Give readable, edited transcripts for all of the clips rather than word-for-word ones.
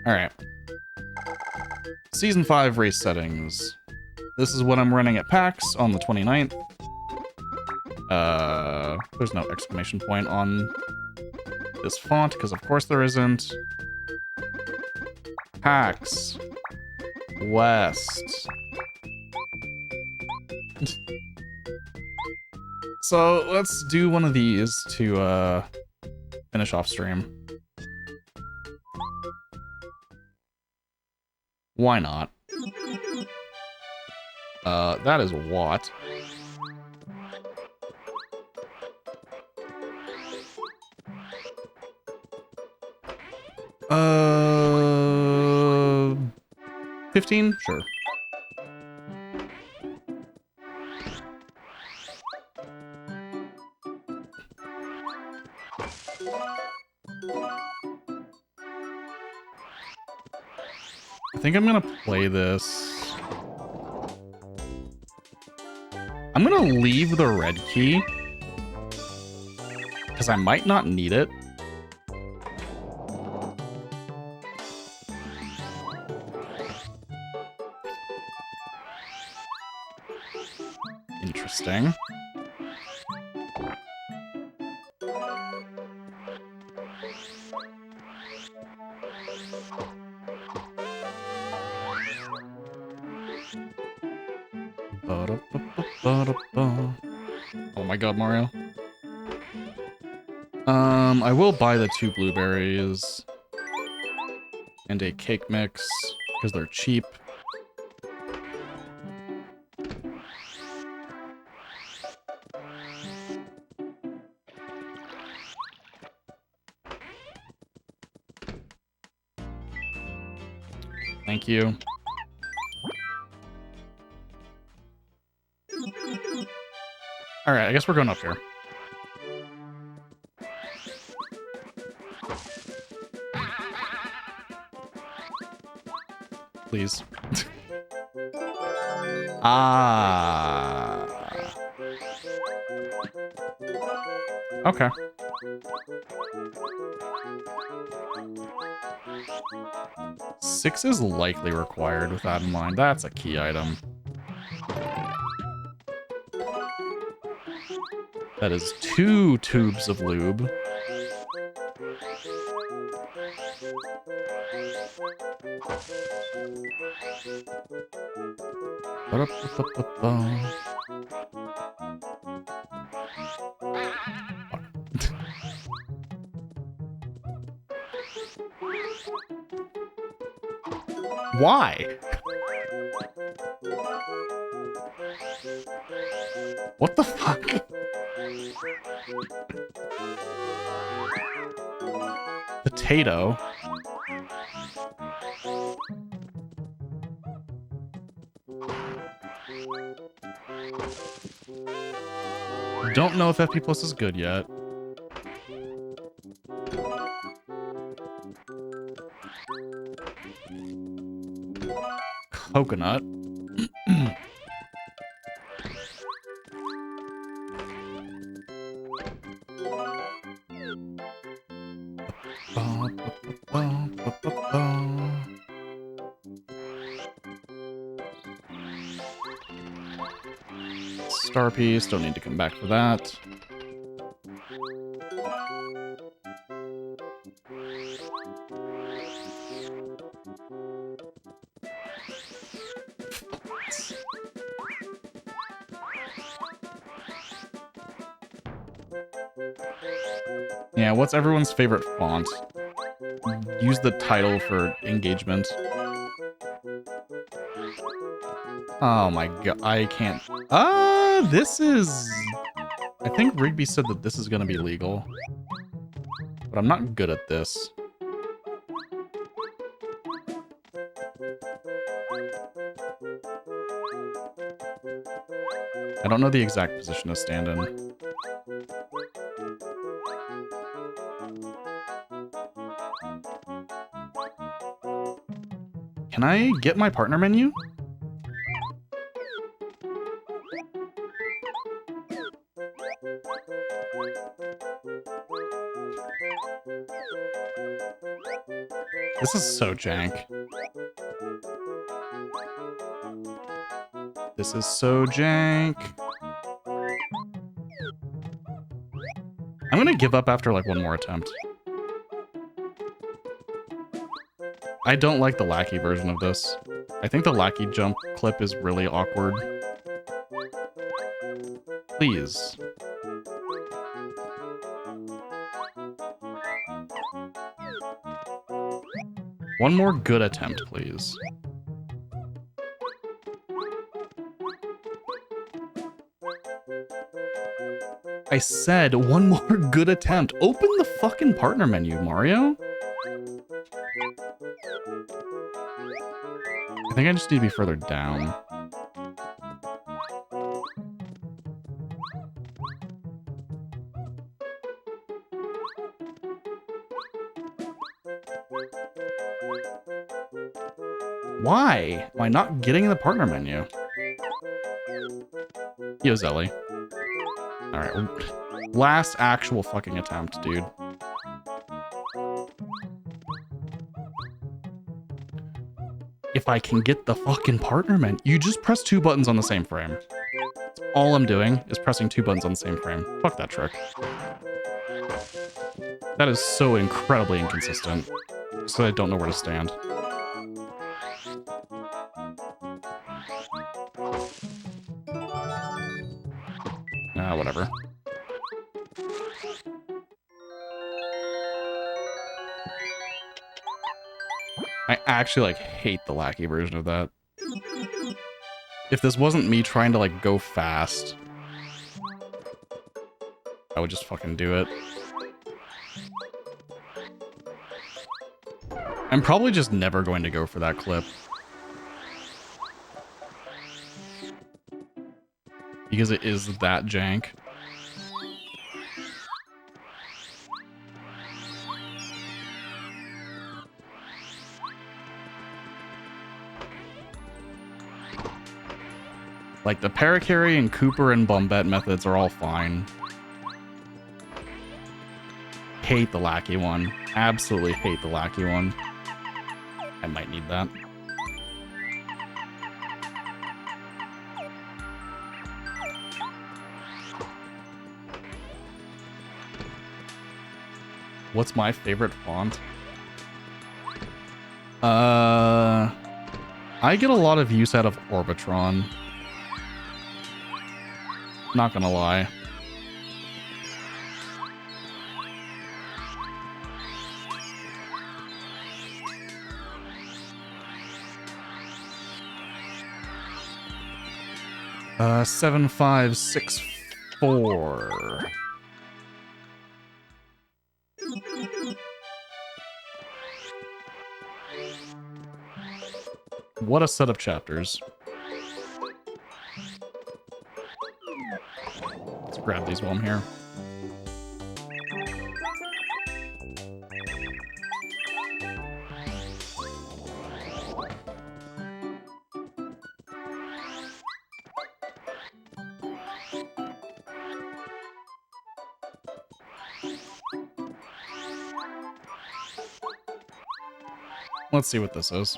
Alright. Season 5 race settings. This is what I'm running at PAX on the 29th. There's no exclamation point on this font, because of course there isn't. PAX West. So let's do one of these to finish off stream. Why not? That is what? Uh, 15? Sure. I think I'm gonna play this. I'm gonna leave the red key, because I might not need it. Interesting. Oh my god, Mario. I will buy the 2 blueberries and a cake mix because they're cheap. Thank you. Alright, I guess we're going up here. Please. Ah. Okay. Six is likely required with that in mind. That's a key item. That is 2 tubes of lube. Why? What the fuck? Potato. Don't know if FP Plus is good yet. Coconut. Star piece, don't need to come back for that. Yeah, what's everyone's favorite font? Use the title for engagement. Oh my god, I can't. This is... I think Rigby said that this is gonna be legal. But I'm not good at this. I don't know the exact position to stand in. Can I get my partner menu? This is so jank. This is so jank. I'm gonna give up after like one more attempt. I don't like the lackey version of this. I think the lackey jump clip is really awkward. Please. One more good attempt, please. I said one more good attempt. Open the fucking partner menu, Mario. I think I just need to be further down. Why am I not getting in the partner menu? Yo, Zelly. Alright, last actual fucking attempt, dude. If I can get the fucking partner menu. You just press 2 buttons on the same frame. That's all I'm doing is pressing 2 buttons on the same frame. Fuck that trick. That is so incredibly inconsistent. So I don't know where to stand. Whatever. I actually, like, hate the lackey version of that. If this wasn't me trying to, like, go fast, I would just fucking do it. I'm probably just never going to go for that clip. Because it is that jank. Like, the Parakarry and Cooper and Bombette methods are all fine. Hate the lackey one. Absolutely hate the lackey one. I might need that. What's my favorite font? I get a lot of use out of Orbitron. Not gonna lie. Uh, 7564. What a set of chapters. Let's grab these while I'm here. Let's see what this is.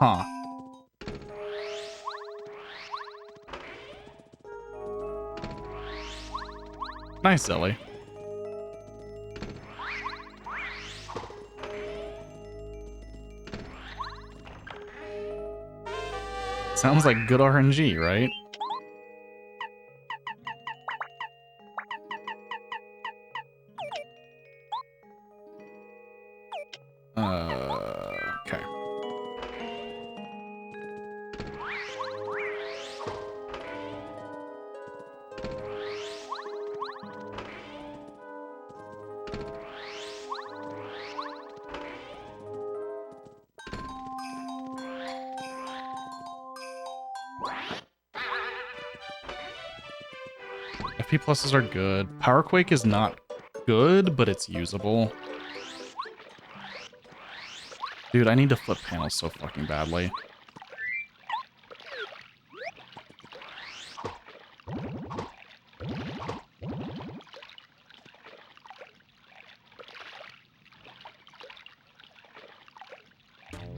Huh. Nice, Zelly. Sounds like good RNG, right? Okay. FP pluses are good. Power Quake is not good, but it's usable. Dude, I need to flip panels so fucking badly.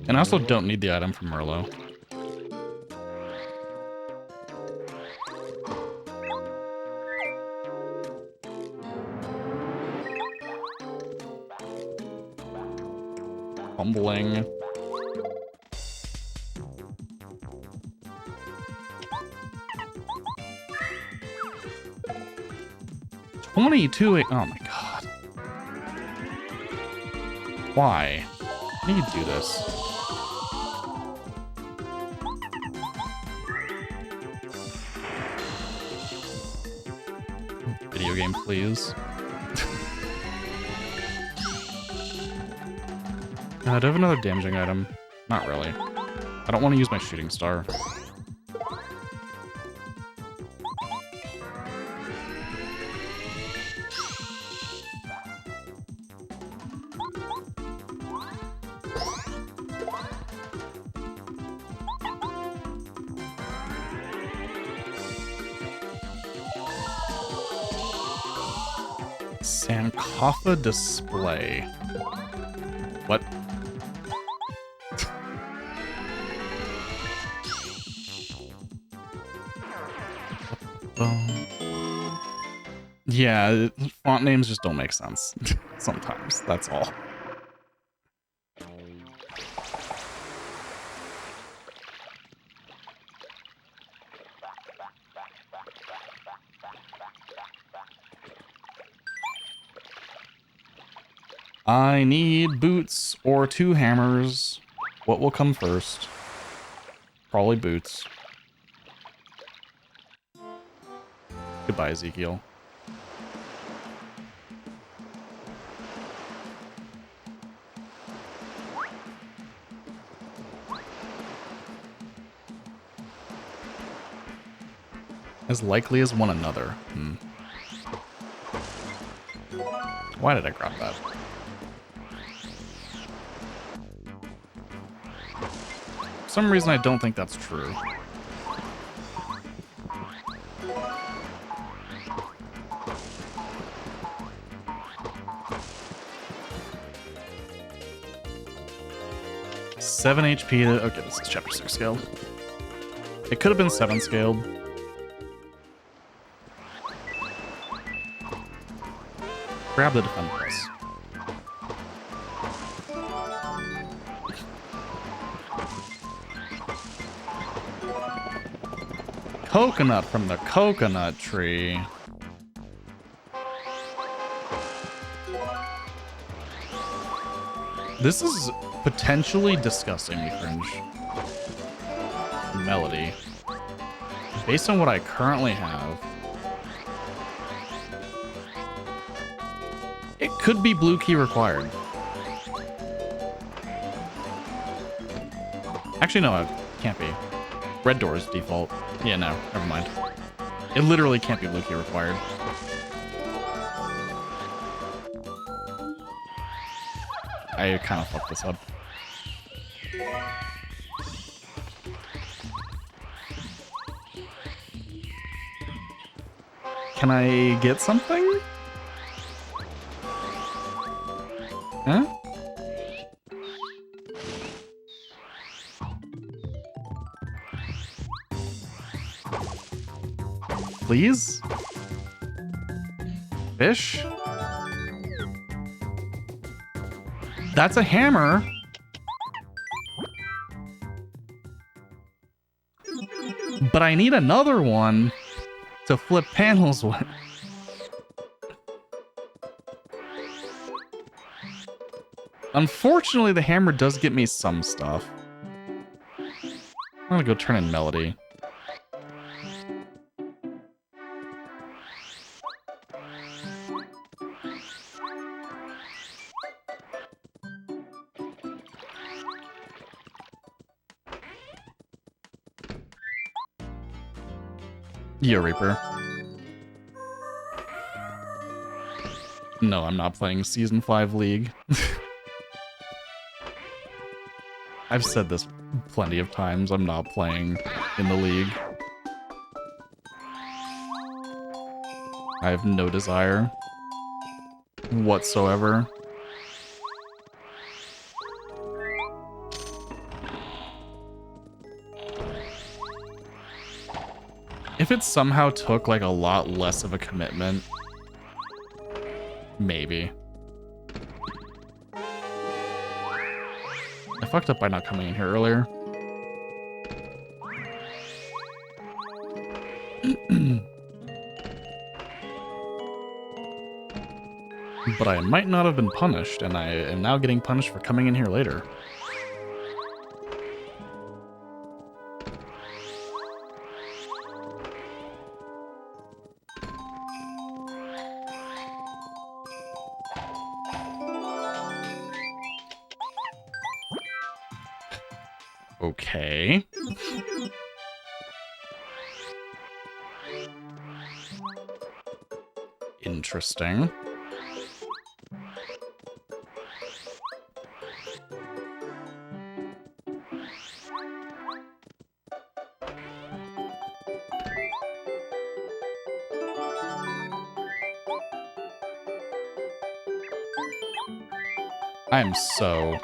And I also don't need the item from Merlot. Fumbling. 22. Oh my god. Why? How do you do this? Video game, please. Do I have another damaging item? Not really. I don't want to use my shooting star. Sankofa display. What? Yeah, font names just don't make sense. Sometimes, that's all. I need boots or 2 hammers. What will come first? Probably boots. Goodbye, Ezekiel. As likely as one another. Why did I grab that? For some reason, I don't think that's true. Seven HP to... Okay, this is chapter 6 scaled. It could have been 7 scaled. Grab the defend plus. Coconut from the coconut tree. This is potentially disgustingly cringe. Melody. Based on what I currently have, it could be blue key required. Actually, no, it can't be. Red door is default. Yeah, no, never mind. It literally can't be blue key required. I kind of fucked this up. Can I get something? Huh? Please? Fish? That's a hammer. But I need another one to flip panels with. Unfortunately, the hammer does get me some stuff. I'm gonna go turn in Melody. Yeah, Reaper. No, I'm not playing Season 5 League. I've said this plenty of times. I'm not playing in the league. I have no desire whatsoever. If it somehow took like a lot less of a commitment, maybe. I fucked up by not coming in here earlier. But I might not have been punished, and I am now getting punished for coming in here later. Okay. Interesting. I am so...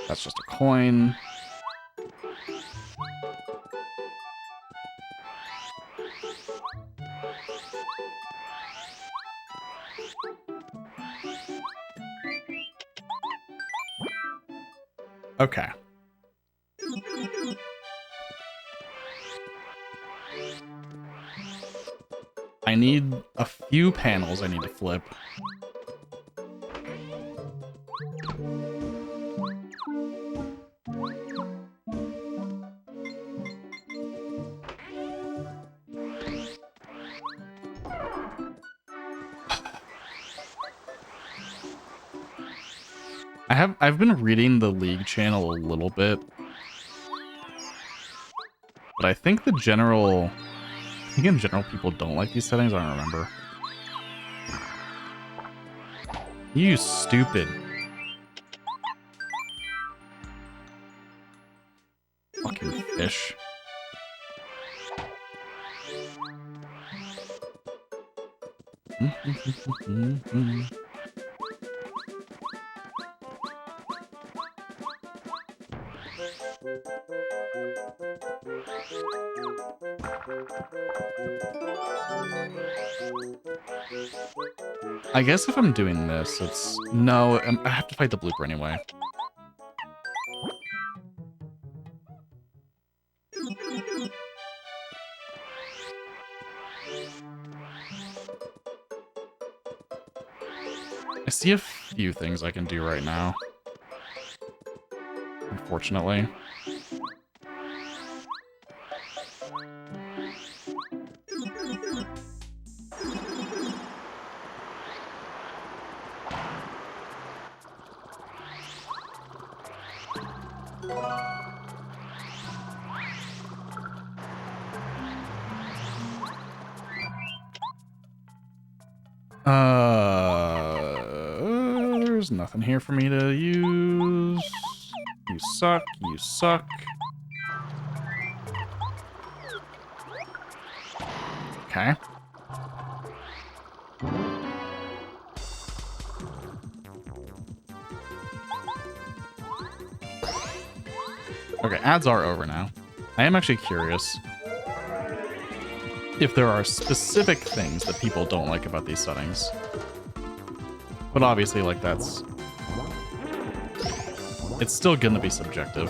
That's just a coin. Okay. I need a few panels I need to flip. I've been reading the League channel a little bit, but I think in general people don't like these settings. I don't remember. You stupid fucking fish. I guess if I'm doing this, it's... No, I have to fight the blooper anyway. I see a few things I can do right now. Unfortunately. There's nothing here for me to use. You suck, you suck. Okay. Okay, ads are over now. I am actually curious if there are specific things that people don't like about these settings. But obviously, like, it's still gonna be subjective.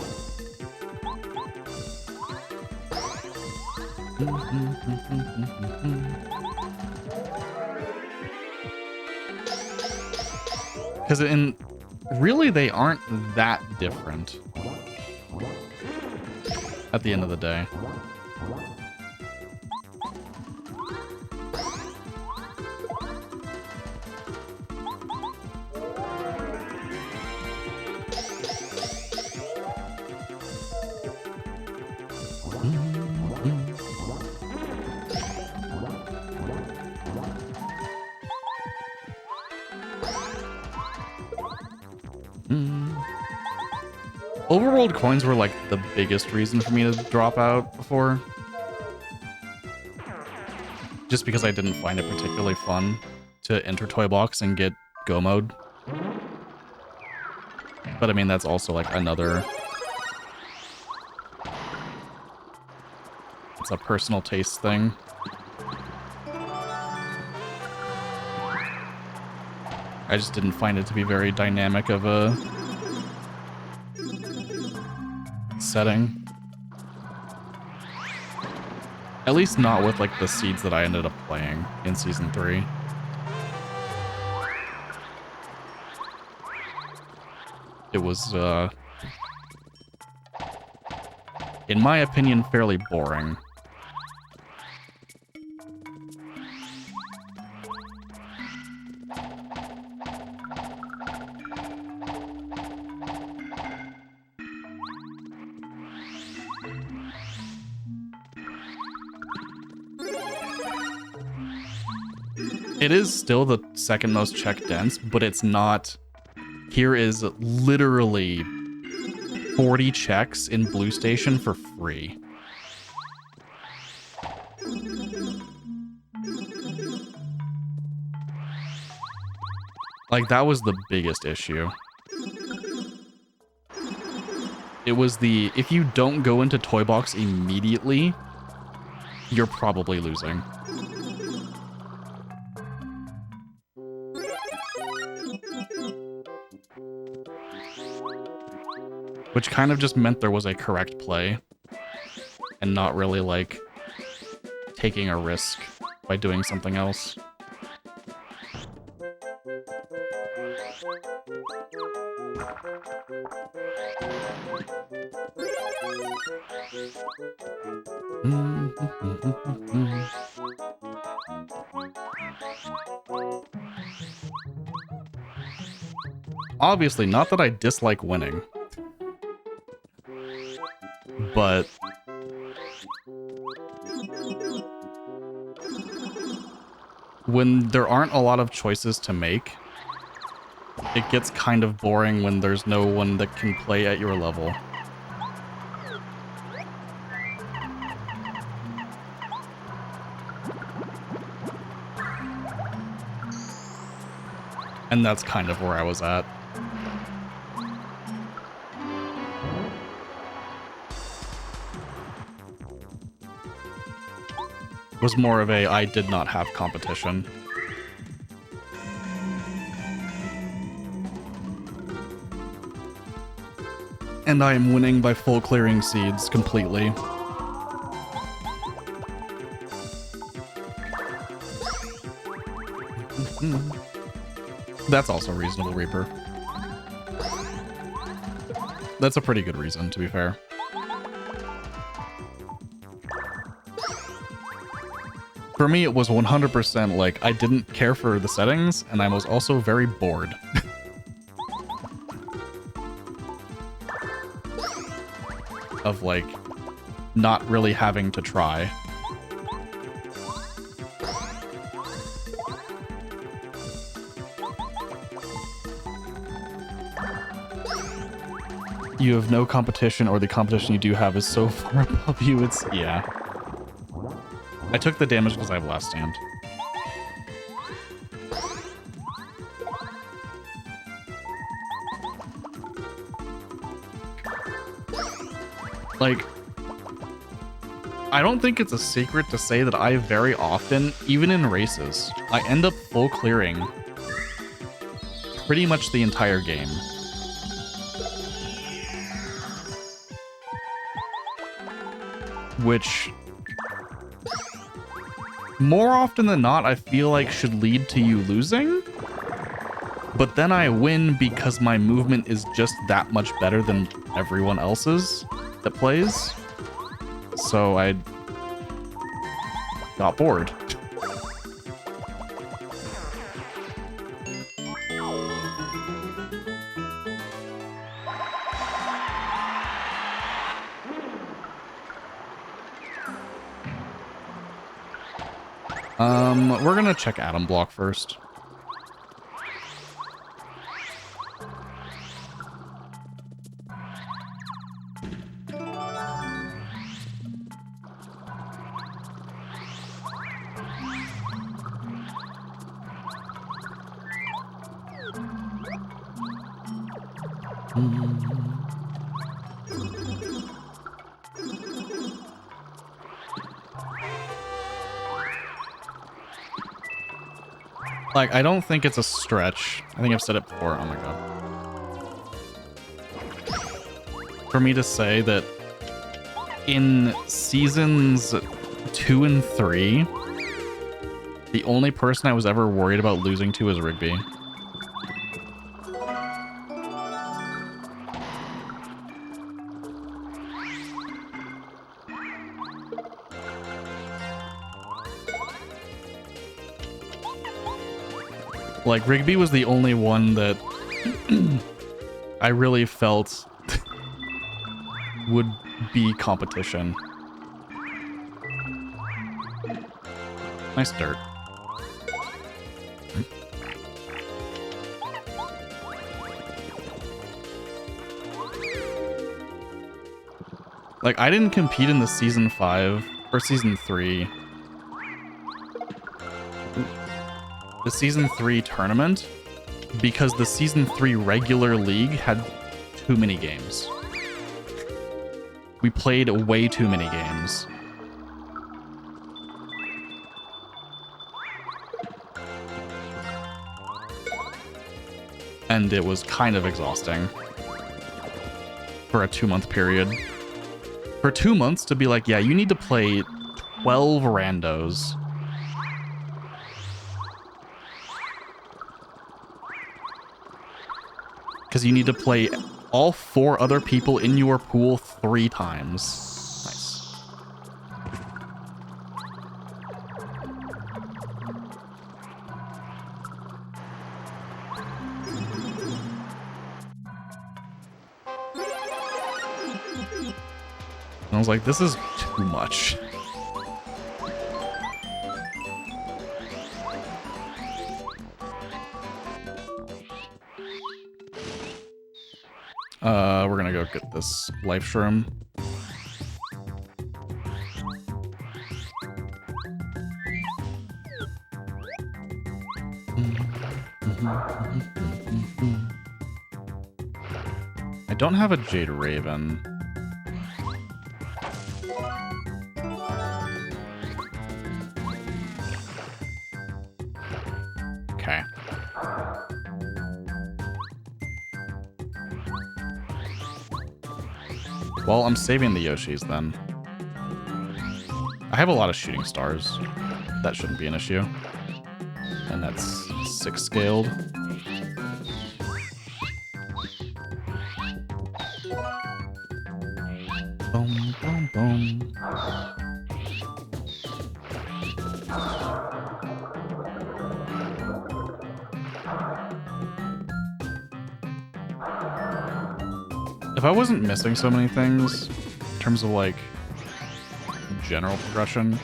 Because really, they aren't that different at the end of the day. Overworld coins were like the biggest reason for me to drop out before. Just because I didn't find it particularly fun to enter Toy Box and get Go mode. But I mean, that's also like another... It's a personal taste thing. I just didn't find it to be very dynamic of a setting. At least not with like the seeds that I ended up playing in Season 3. It was, in my opinion, fairly boring. It is still the second most check dense, but it's not. Here is literally 40 checks in Blue Station for free. Like, that was the biggest issue. It was the, if you don't go into Toy Box immediately, you're probably losing. Which kind of just meant there was a correct play and not really like taking a risk by doing something else. Obviously, not that I dislike winning. But when there aren't a lot of choices to make, it gets kind of boring when there's no one that can play at your level. And that's kind of where I was at. Was more of a I did not have competition. And I am winning by full clearing seeds completely. That's also reasonable, Reaper. That's a pretty good reason, to be fair. For me, it was 100% like, I didn't care for the settings, and I was also very bored. Of, like, not really having to try. You have no competition, or the competition you do have is so far above you, it's... yeah. I took the damage because I have Last Stand. Like, I don't think it's a secret to say that I very often, even in races, I end up full clearing pretty much the entire game. Which, more often than not, I feel like should lead to you losing. But then I win because my movement is just that much better than everyone else's that plays. So I got bored. We're gonna check Atom Block first. Like, I don't think it's a stretch. I think I've said it before. Oh my god. For me to say that in seasons 2 and 3, the only person I was ever worried about losing to is Rigby. Like, Rigby was the only one that I really felt would be competition. Nice dirt. Like, I didn't compete in the season 5 or season 3. The season 3 tournament because the season 3 regular league had too many games. We played way too many games. And it was kind of exhausting for a 2-month period. For 2 months to be like, yeah, you need to play 12 randos. Because you need to play all 4 other people in your pool 3 times. Nice. I was like, this is too much. We're gonna go get this life shroom. I don't have a Jade Raven. Okay. Well, I'm saving the Yoshis then. I have a lot of shooting stars. That shouldn't be an issue. And that's 6 scaled. Boom, boom, boom. If I wasn't missing so many things, in terms of, like, general progression...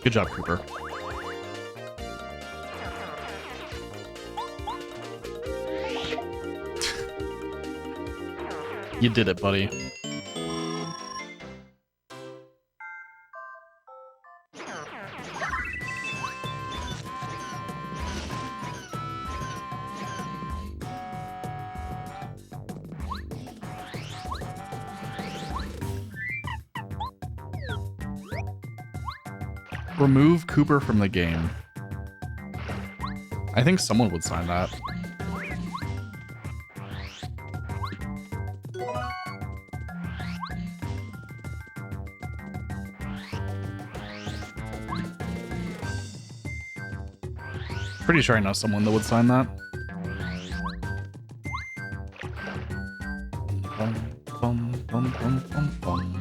Good job, Cooper. You did it, buddy. Remove Cooper from the game. I think someone would sign that. Pretty sure I know someone that would sign that. Bum, bum, bum, bum, bum.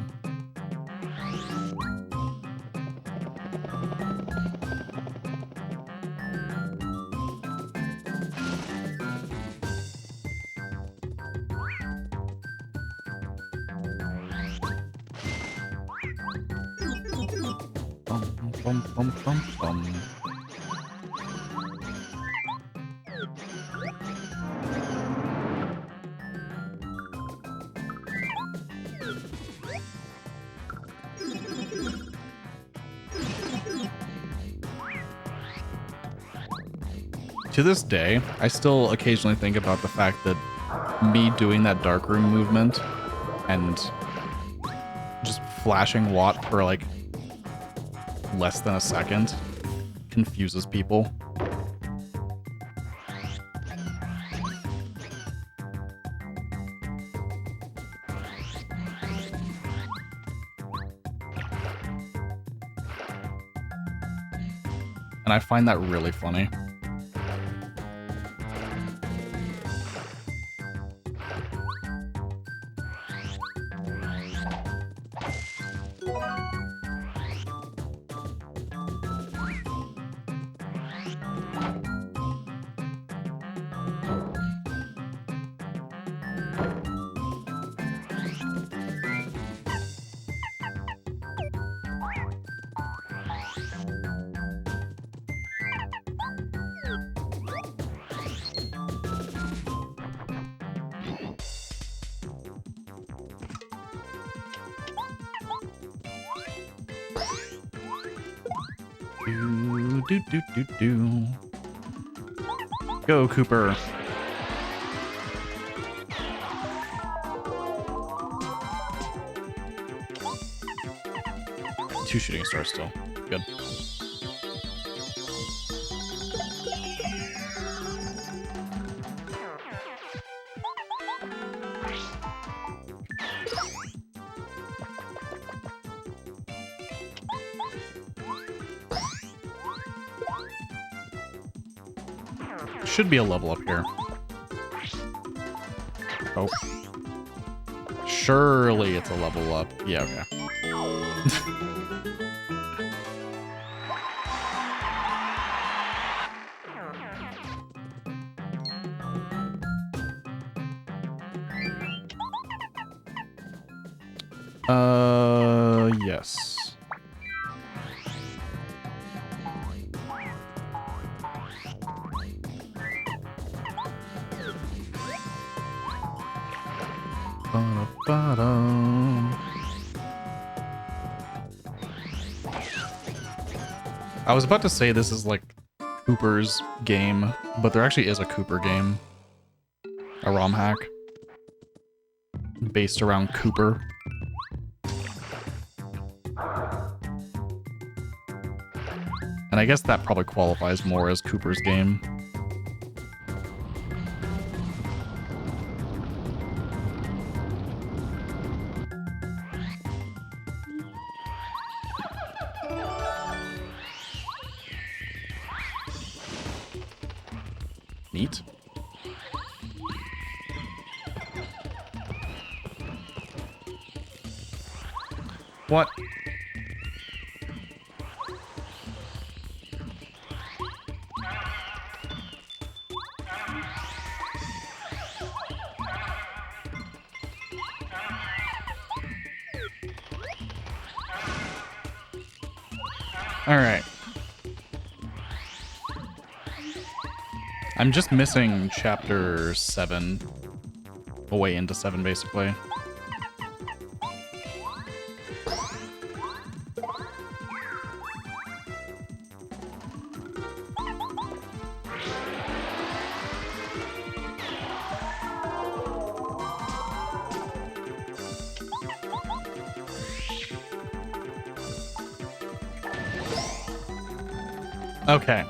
bum, bum, bum, bum. To this day, I still occasionally think about the fact that me doing that darkroom movement and just flashing Watt for like less than a second confuses people. And I find that really funny. Do. Go, Cooper. 2 shooting stars still. Good. Should be a level up here. Oh. Surely it's a level up. Yeah, okay. Yes. I was about to say this is like Cooper's game, but there actually is a Cooper game. A ROM hack. Based around Cooper. And I guess that probably qualifies more as Cooper's game. Neat. What? All right. I'm just missing chapter 7. Away into 7, basically. Okay.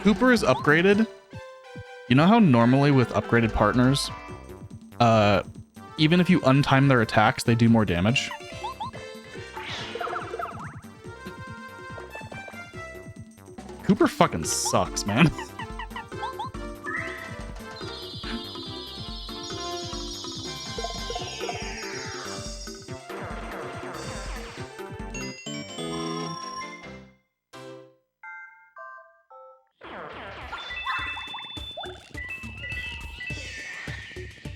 Cooper is upgraded. You know how normally with upgraded partners, even if you untime their attacks, they do more damage? Cooper fucking sucks, man.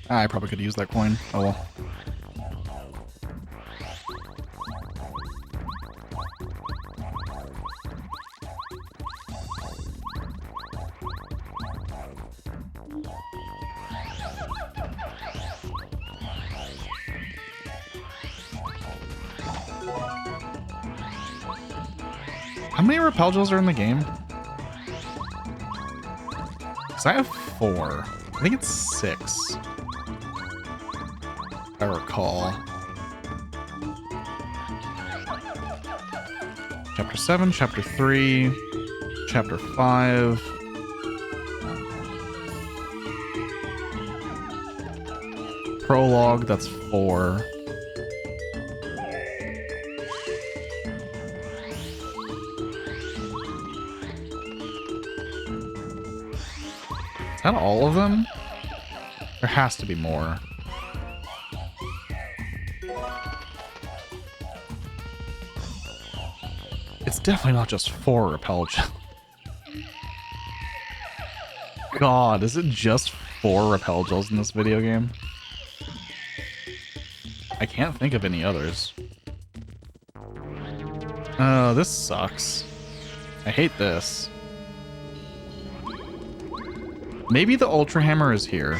I probably could use that coin. Oh well. many repel gels are in the game? Because I have 4. I think it's 6. If I recall. Chapter 7, Chapter 3, Chapter 5. Prologue, that's 4. Is that all of them? There has to be more. It's definitely not just 4 repel gel. God, is it just 4 repel gels in this video game? I can't think of any others. Oh, this sucks. I hate this. Maybe the Ultra Hammer is here.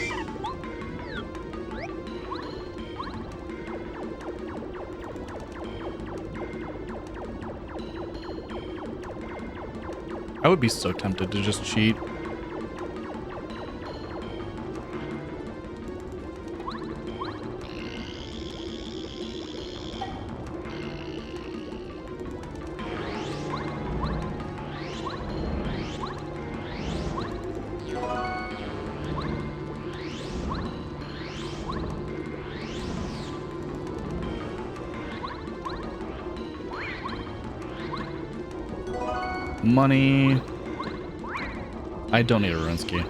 I would be so tempted to just cheat. Money. I don't need a ruins key.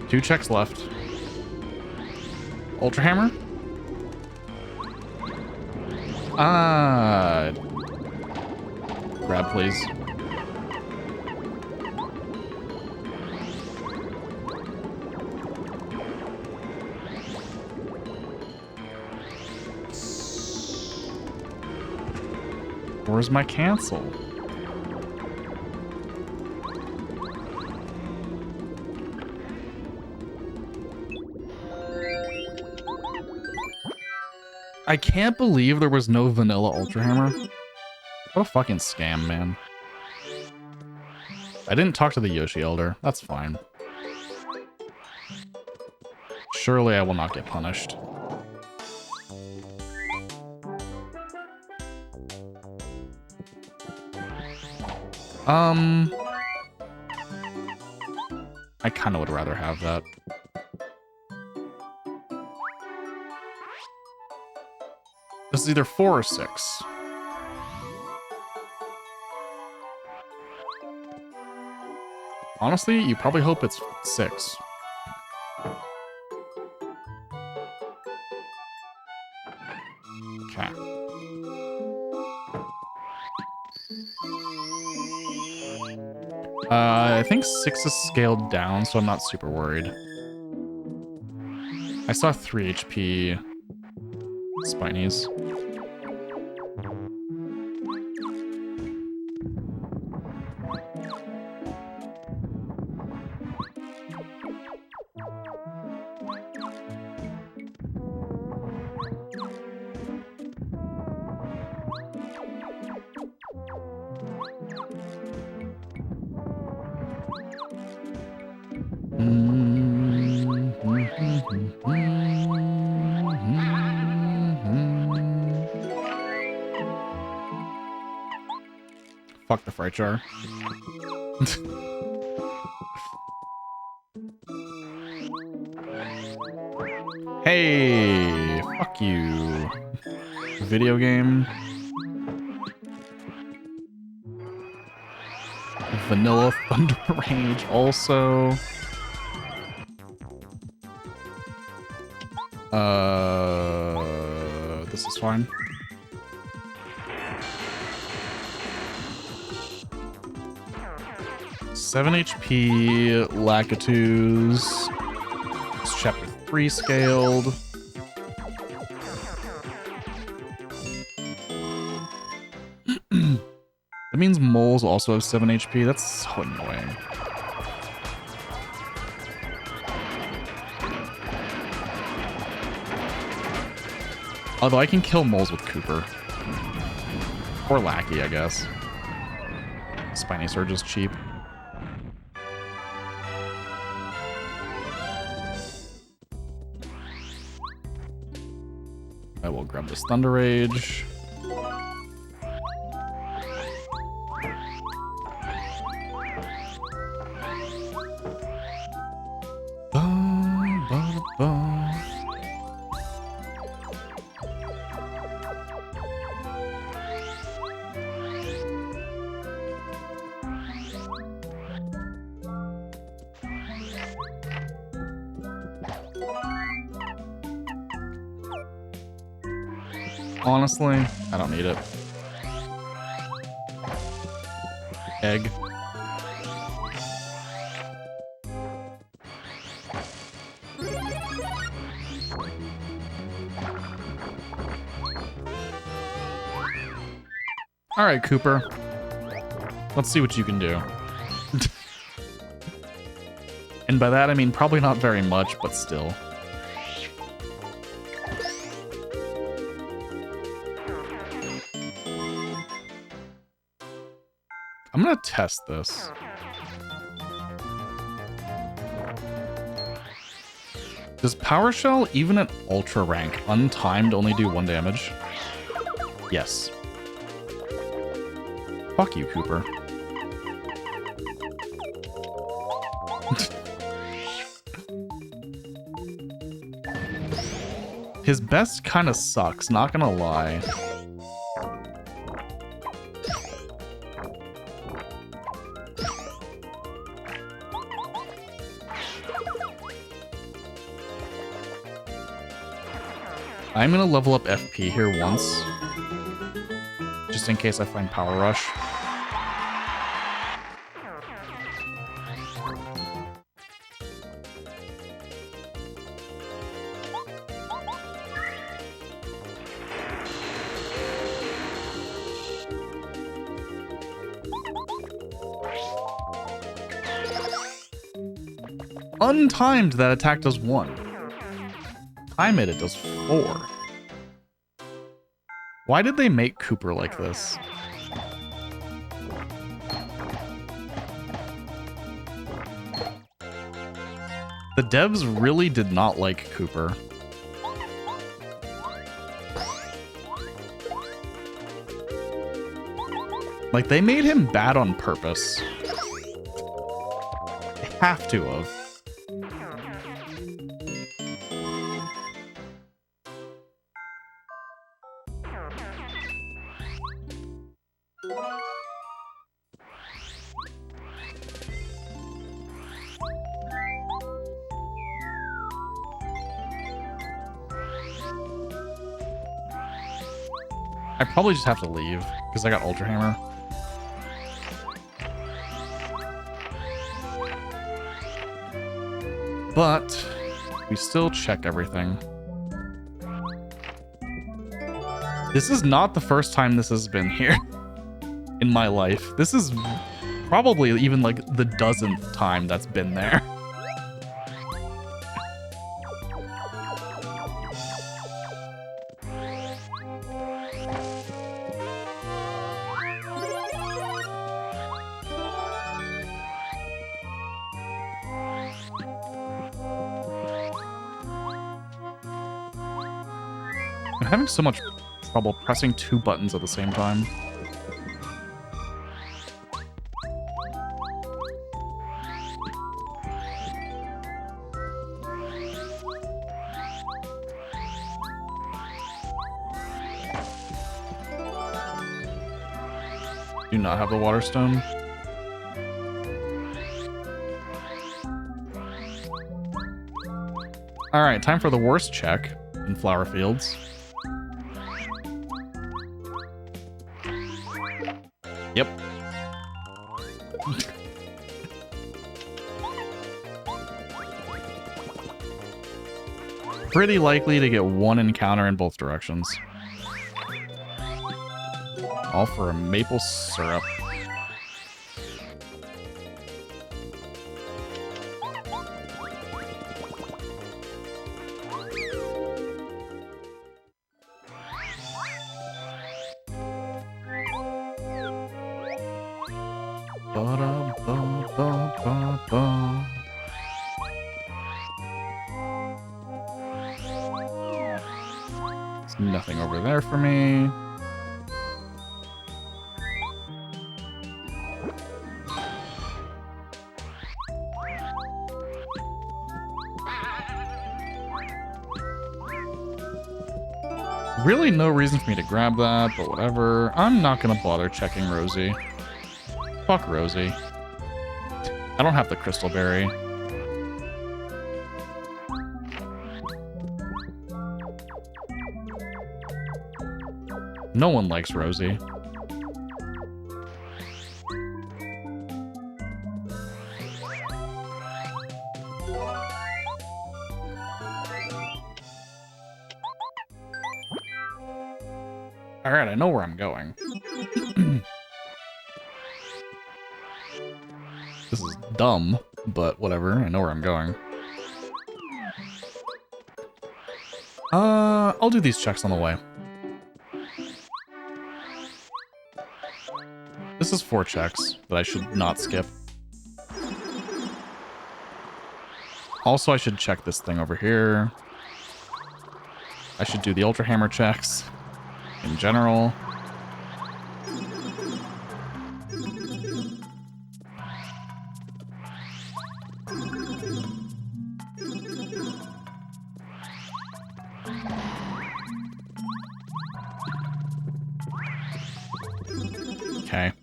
Two checks left. Ultra Hammer? Grab, please. Where's my cancel? I can't believe there was no vanilla Ultra Hammer. What a fucking scam, man. I didn't talk to the Yoshi Elder. That's fine. Surely I will not get punished. I kind of would rather have that. This is either 4 or 6. Honestly, you probably hope it's 6. Okay. I think 6 is scaled down, so I'm not super worried. I saw 3 HP Spinies. Fuck the fright jar. Hey, fuck you. Video game. Vanilla Thunder Rage also. This is fine. Seven HP Lakitus. It's chapter 3 scaled. Let means moles also have 7 HP. That's so annoying. Although I can kill moles with Cooper. Or Lackey, I guess. Spiny Surge is cheap. I will grab this Thunder Rage. Honestly, I don't need it. Egg. All right, Cooper. Let's see what you can do. And by that, I mean probably not very much, but still. I'm gonna test this. Does Power Shell, even at Ultra rank, untimed only do 1 damage? Yes. Fuck you, Cooper. His best kind of sucks, not gonna lie. I'm gonna level up FP here once, just in case I find Power Rush. Untimed, that attack does 1. Time it does 4. Why did they make Cooper like this? The devs really did not like Cooper. Like, they made him bad on purpose. They have to have. I probably just have to leave because I got Ultra Hammer. But we still check everything. This is not the first time this has been here in my life. This is probably even like the 10th time that's been there. I'm having so much trouble pressing 2 buttons at the same time. Do not have the Water Stone. All right, time for the worst check in Flower Fields. Yep. Pretty likely to get 1 encounter in both directions. All for a maple syrup. nothing over there for me. Really no reason for me to grab that, but whatever. I'm not gonna bother checking Rosie. Fuck Rosie. I don't have the crystal berry. No one likes Rosie. Alright, I know where I'm going. This is dumb, but whatever. I know where I'm going. I'll do these checks on the way. This is 4 checks that I should not skip. Also, I should check this thing over here. I should do the Ultra Hammer checks in general. Okay.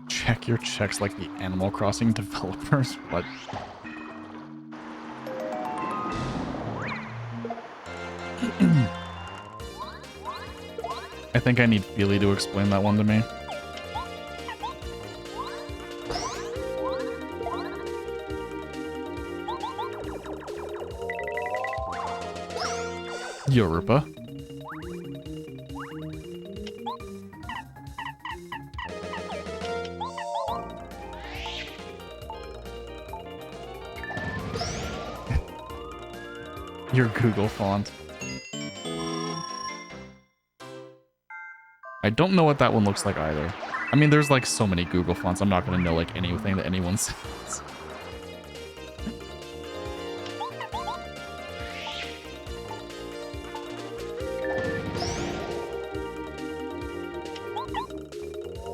Check your checks like the Animal Crossing developers. What? I think I need Feely to explain that one to me. Yoruba. Your Google font. I don't know what that one looks like either. I mean, there's like so many Google fonts, I'm not gonna know like anything that anyone says.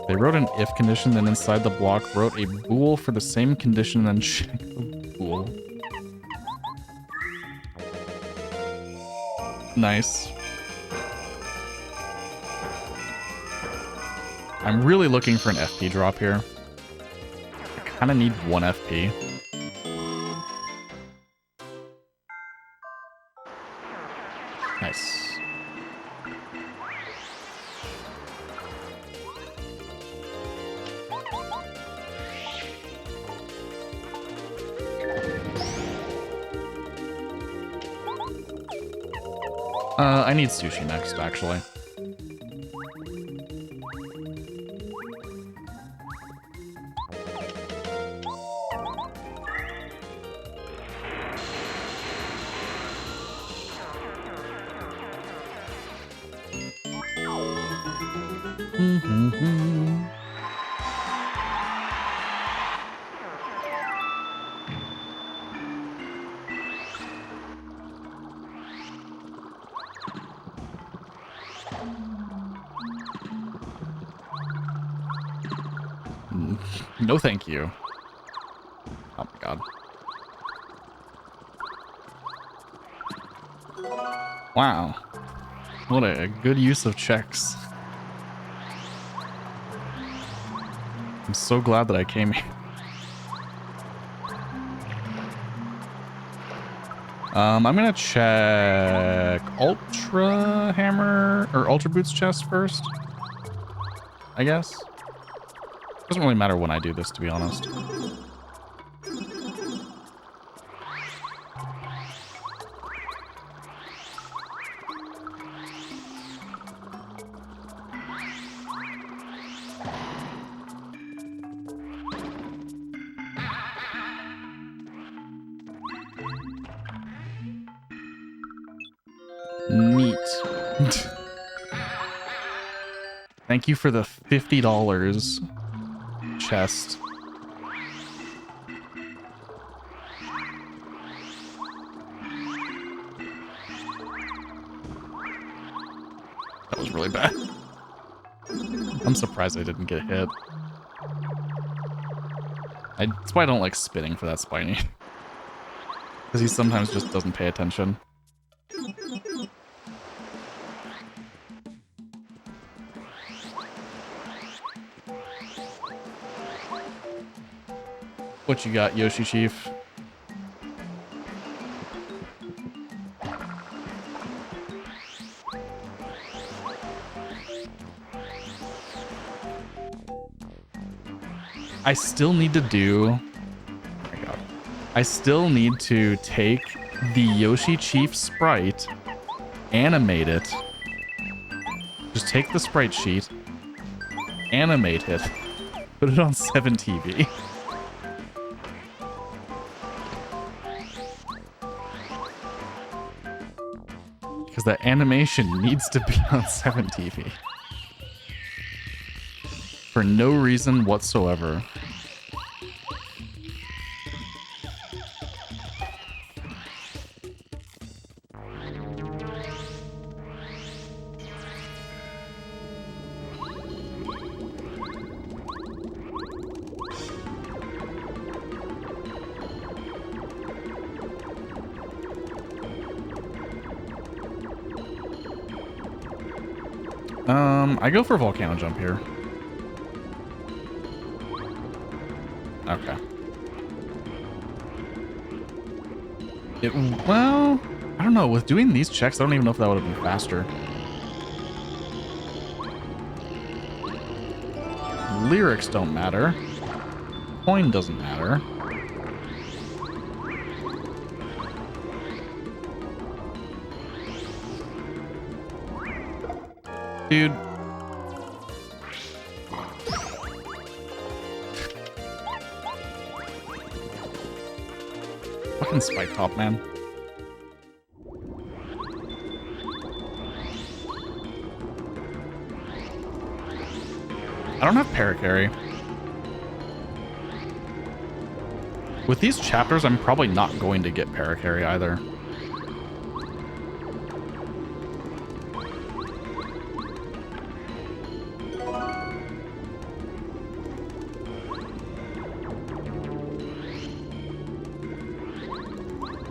They wrote an if condition, then inside the block wrote a bool for the same condition, then checked the bool. Nice. I'm really looking for an FP drop here. I kind of need 1 FP. Nice. I need sushi next, actually. No thank you. Oh my god. Wow. What a good use of checks. I'm so glad that I came here. I'm gonna check Ultra Hammer or Ultra Boots chest first, I guess. Doesn't really matter when I do this, to be honest. Neat. Thank you for the $50 chest. That was really bad. I'm surprised I didn't get hit. That's why I don't like spinning for that Spiny. Because he sometimes just doesn't pay attention. What you got, Yoshi Chief? I still need to do... Oh my god. I still need to take the Yoshi Chief sprite, animate it. Just take the sprite sheet, animate it, put it on 7TV. Because that animation needs to be on 7TV. For no reason whatsoever. I go for volcano jump here. Okay. Well, I don't know. With doing these checks, I don't even know if that would have been faster. Lyrics don't matter. Coin doesn't matter. Dude. Fucking spike top, man. I don't have paracarry. With these chapters, I'm probably not going to get paracarry either.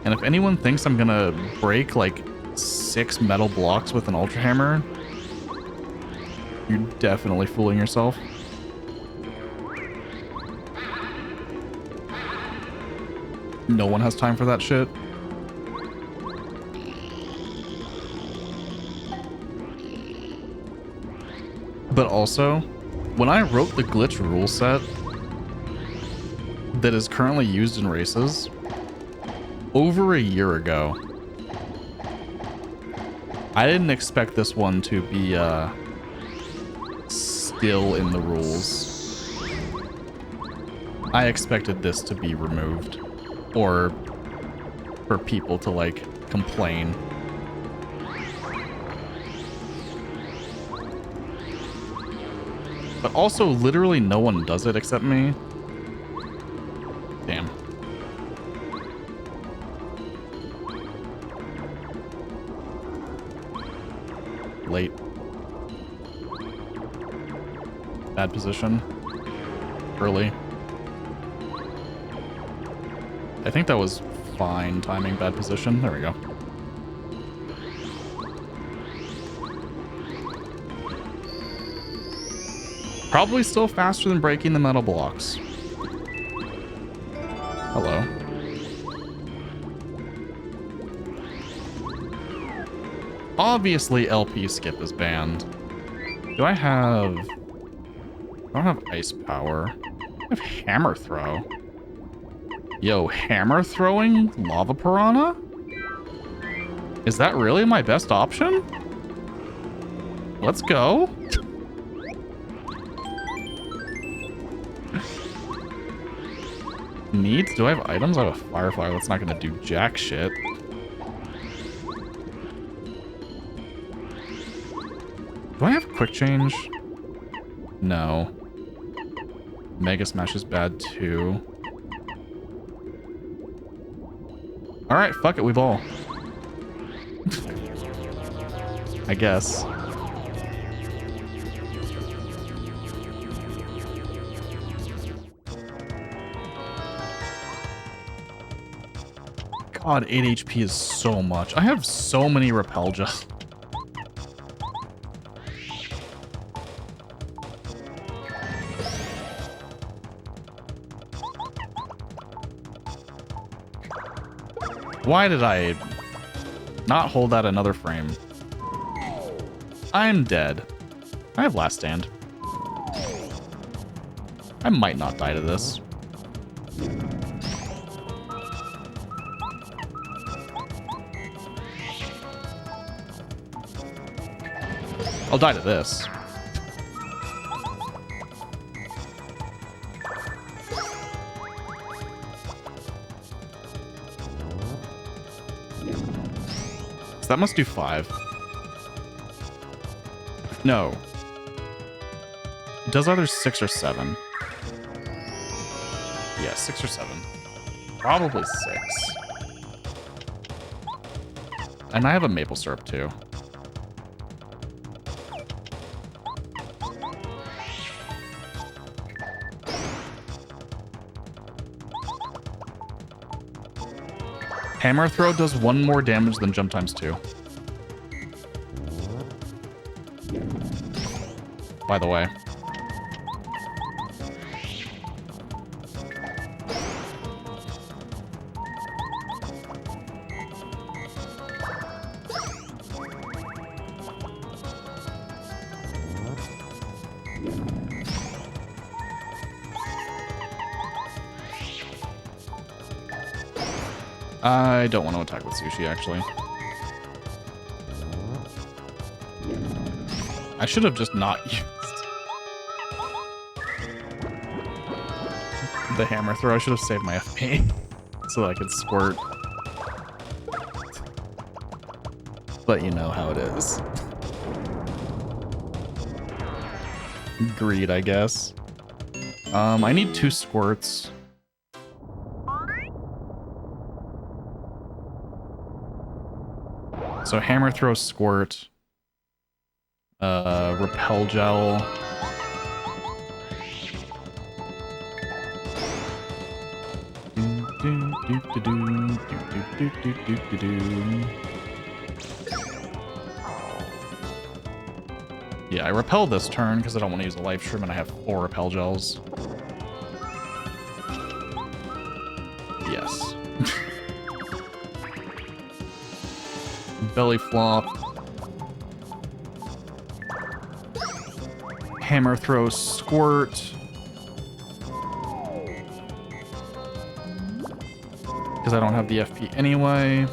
And if anyone thinks I'm gonna break like 6 metal blocks with an Ultra Hammer, you're definitely fooling yourself. No one has time for that shit. But also, when I wrote the glitch rule set that is currently used in races, over a year ago, I didn't expect this one to be still in the rules. I expected this to be removed, or for people to like complain. But also literally no one does it except me. Damn. Late. Bad position. Early. I think that was fine timing. Bad position. There we go. Probably still faster than breaking the metal blocks. Hello. Obviously, LP skip is banned. Do I have... I don't have ice power. I have hammer throw. Yo, hammer throwing lava piranha? Is that really my best option? Let's go. Neat. Do I have items? I have a firefly. That's not gonna do jack shit. Do I have quick change? No. Mega Smash is bad too. Alright, fuck it, we ball. I guess. God, 8 HP is so much. I have so many repel gels. Why did I not hold that another frame? I'm dead. I have last stand. I might not die to this. I'll die to this. So that must do 5. No. It does either 6 or 7. Yeah, 6 or 7. Probably 6. And I have a maple syrup too. Hammer throw does 1 more damage than jump times 2. By the way. I don't want to attack with sushi, actually. I should have just not used the hammer throw. I should have saved my FP so that I could squirt. But you know how it is. Greed, I guess. I need 2 squirts. So hammer throw, squirt, repel gel. Yeah, I repel this turn because I don't want to use a life shroom and I have 4 repel gels. Yes. Belly flop. Hammer throw, squirt. Because I don't have the FP anyway.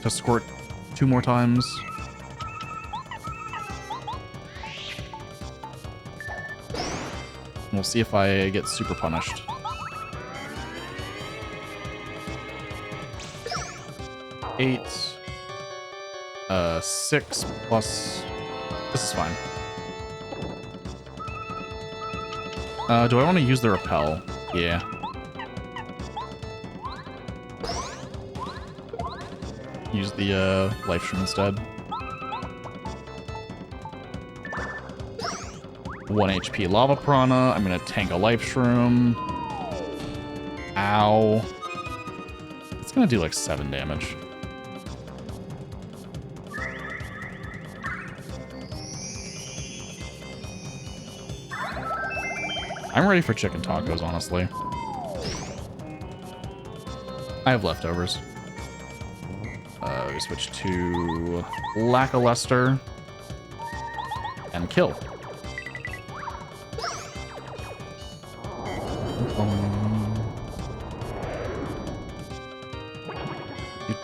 Just squirt 2 more times. We'll see if I get super punished. Eight. 6 plus... This is fine. Do I want to use the repel? Yeah. Use the life shroom instead. 1 HP lava piranha. I'm gonna tank a life shroom. Ow. It's gonna do like 7 damage. I'm ready for chicken tacos, honestly. I have leftovers. We switch to lackluster and kill.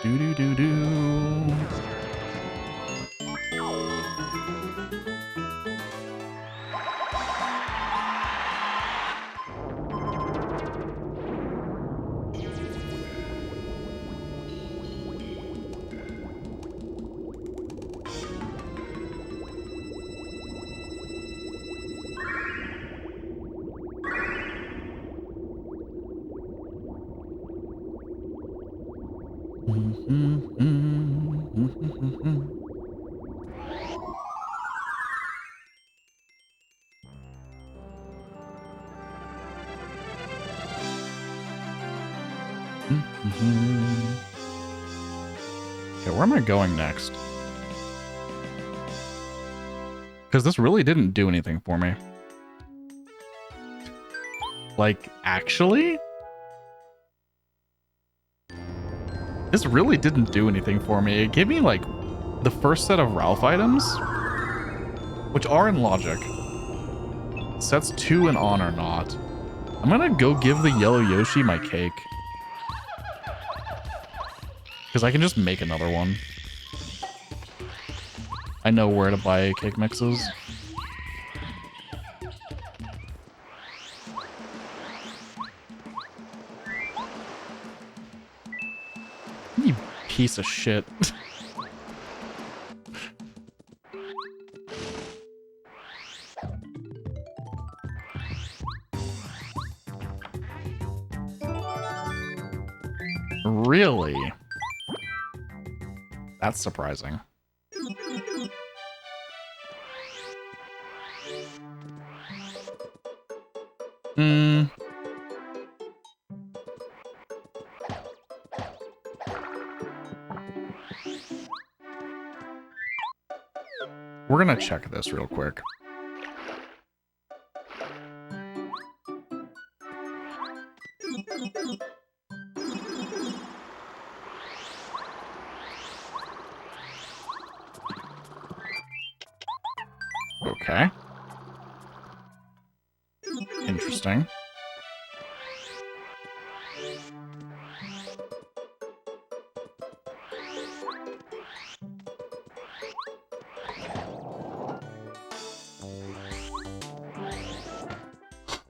Do do do do. Okay, where am I going next? Because this really didn't do anything for me. Like, actually? This really didn't do anything for me. It gave me, like, the first set of Ralph items, which are in logic. Sets 2 and on or not. I'm gonna go give the yellow Yoshi my cake. Because I can just make another one. I know where to buy cake mixes. You piece of shit. Really? That's surprising. We're gonna check this real quick. Okay. Interesting.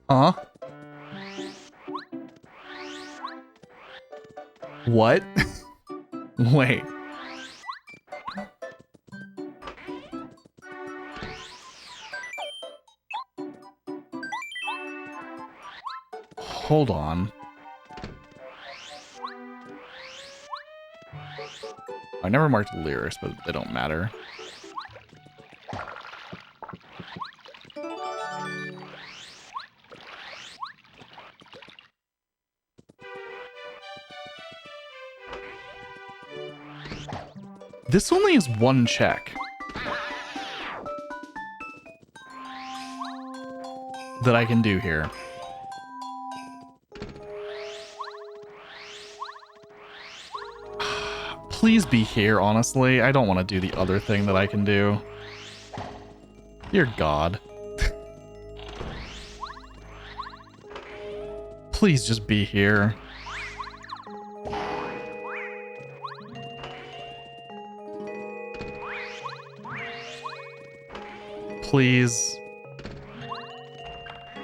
Huh? What? Wait. Hold on. I never marked lyrics, but they don't matter. This only is one check that I can do here. Please be here, honestly. I don't want to do the other thing that I can do. Dear God. Please just be here. Please.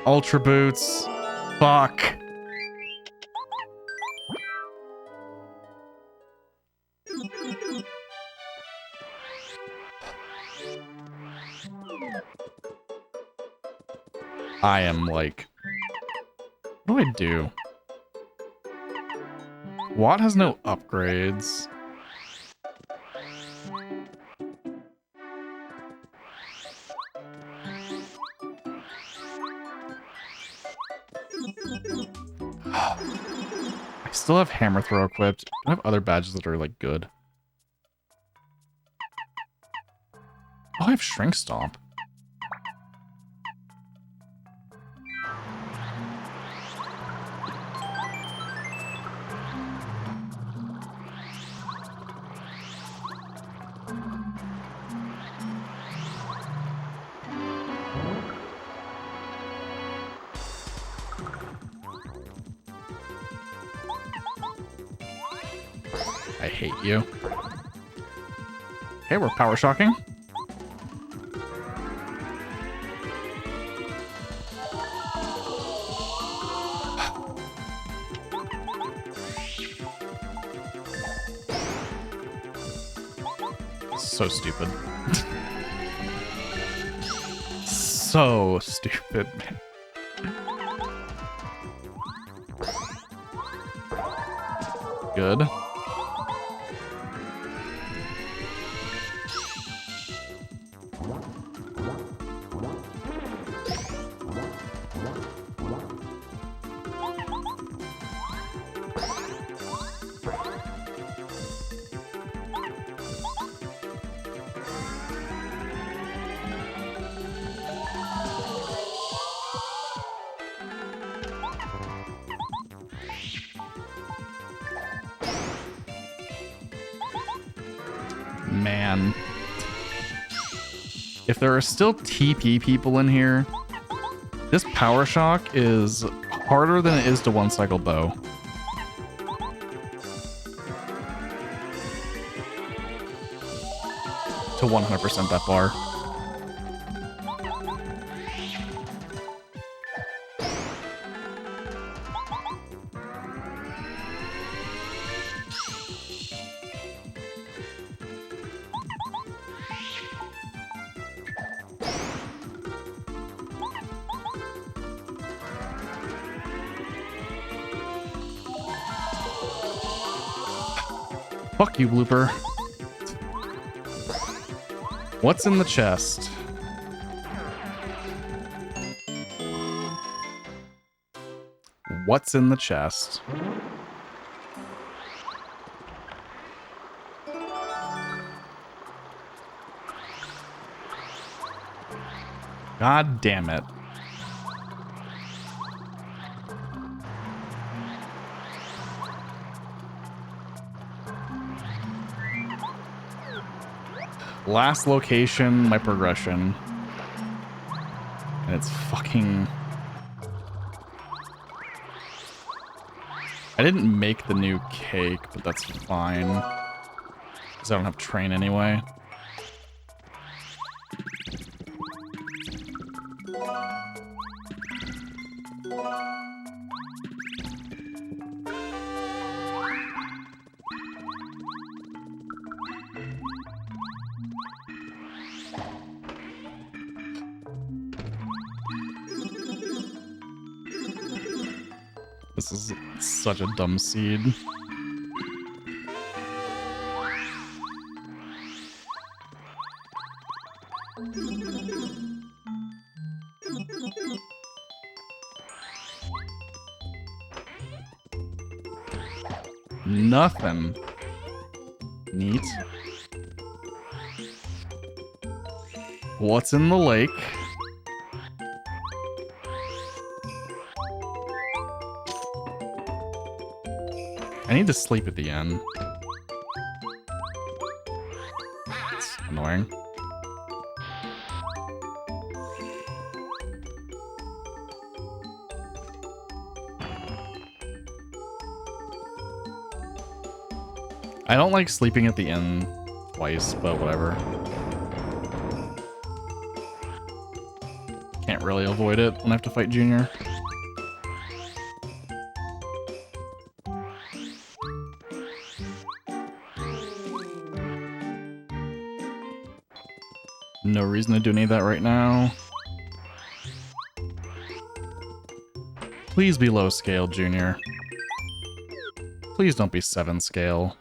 Ultra boots. Fuck. I am like... What do I do? Watt has no upgrades. I still have hammer throw equipped. I have other badges that are like good. Oh, I have shrink stomp. I hate you. Okay, we're power shocking. So stupid. So stupid, man. Good. Man. If there are still TP people in here, this power shock is harder than it is to one cycle bow. To 100% that bar. Fuck you, Blooper. What's in the chest? What's in the chest? God damn it. Last location, my progression. And it's fucking... I didn't make the new cake, but that's fine. Because I don't have train anyway. This is such a dumb seed. Nothing. Neat. What's in the lake? I need to sleep at the end. It's annoying. I don't like sleeping at the inn twice, but whatever. Can't really avoid it when I have to fight Junior. No reason to do any of that right now. Please be low scale, Junior. Please don't be 7 scale.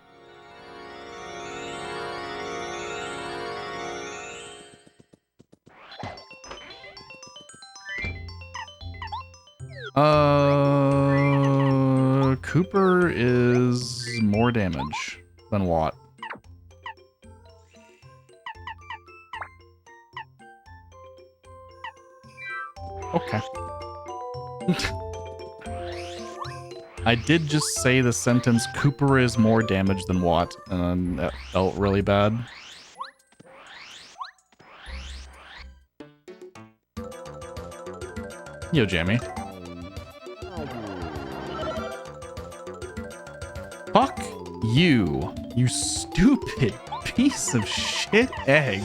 Cooper is more damage than Watt. Okay. I did just say the sentence, Cooper is more damage than Watt, and that felt really bad. Yo, Jamie. Fuck you, you stupid piece of shit egg.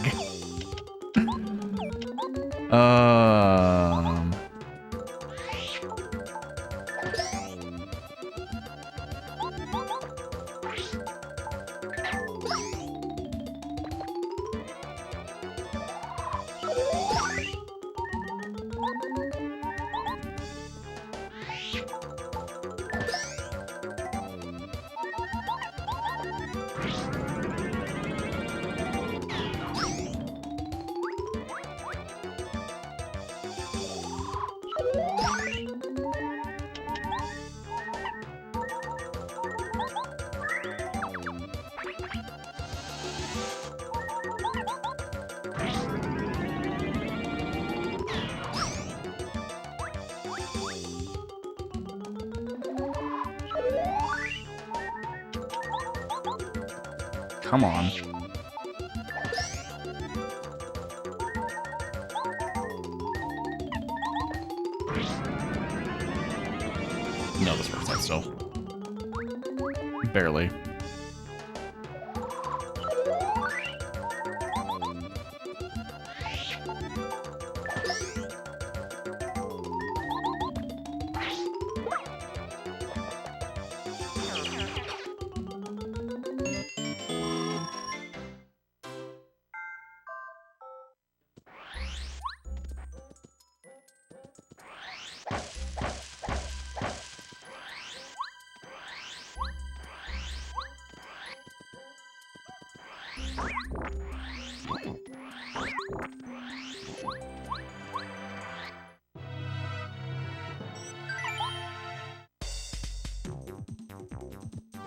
Come on. Barely.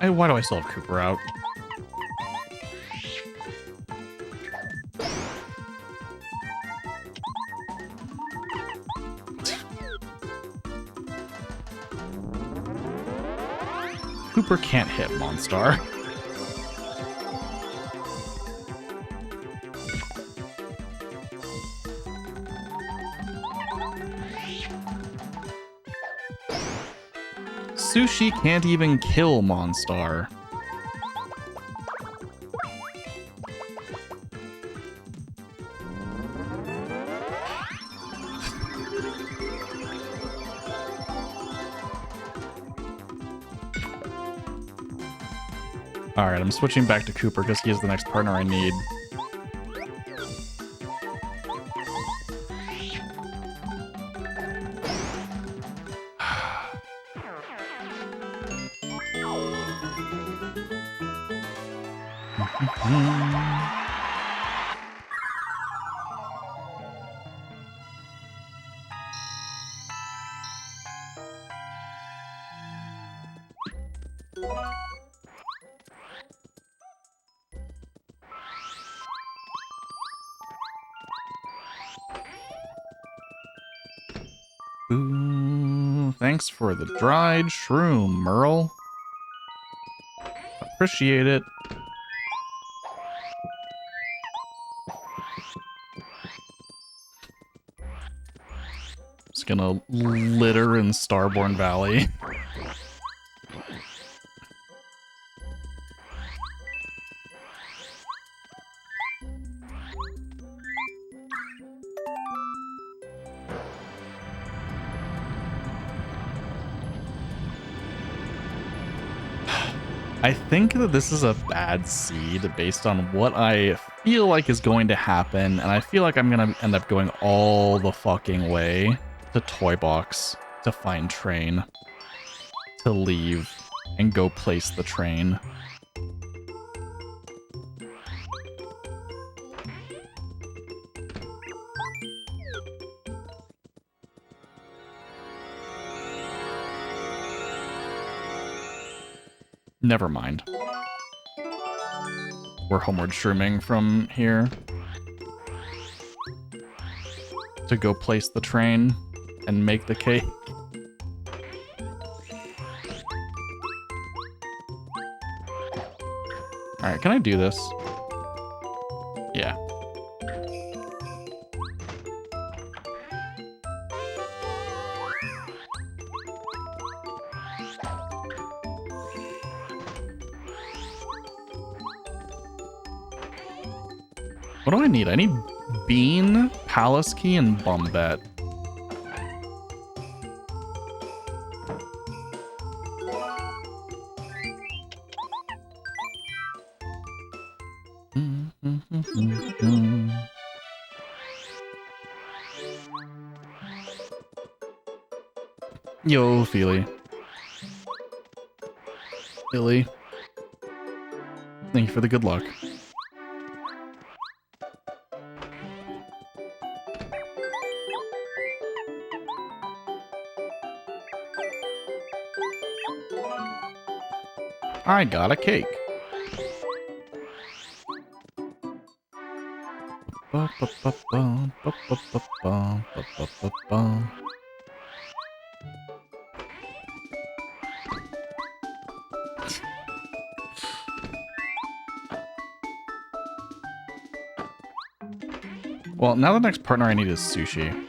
Hey, why do I still have Cooper out? Cooper can't hit Monstar. Sushi can't even kill Monstar. Alright, I'm switching back to Cooper because he is the next partner I need. Ooh, thanks for the dried shroom, Merle. Appreciate it. Just gonna litter in Starborn Valley. I think that this is a bad seed based on what I feel like is going to happen, and I feel like I'm gonna end up going all the fucking way to Toy Box to find train, to leave, and go place the train. Never mind. We're homeward shrooming from here to go place the train and make the cake. Alright, can I do this? Yeah. What do I need? I need Bean, Palace Key, and Bumbet. Yo, Feely. Billy. Thank you for the good luck. I got a cake. Well, now the next partner I need is Sushi.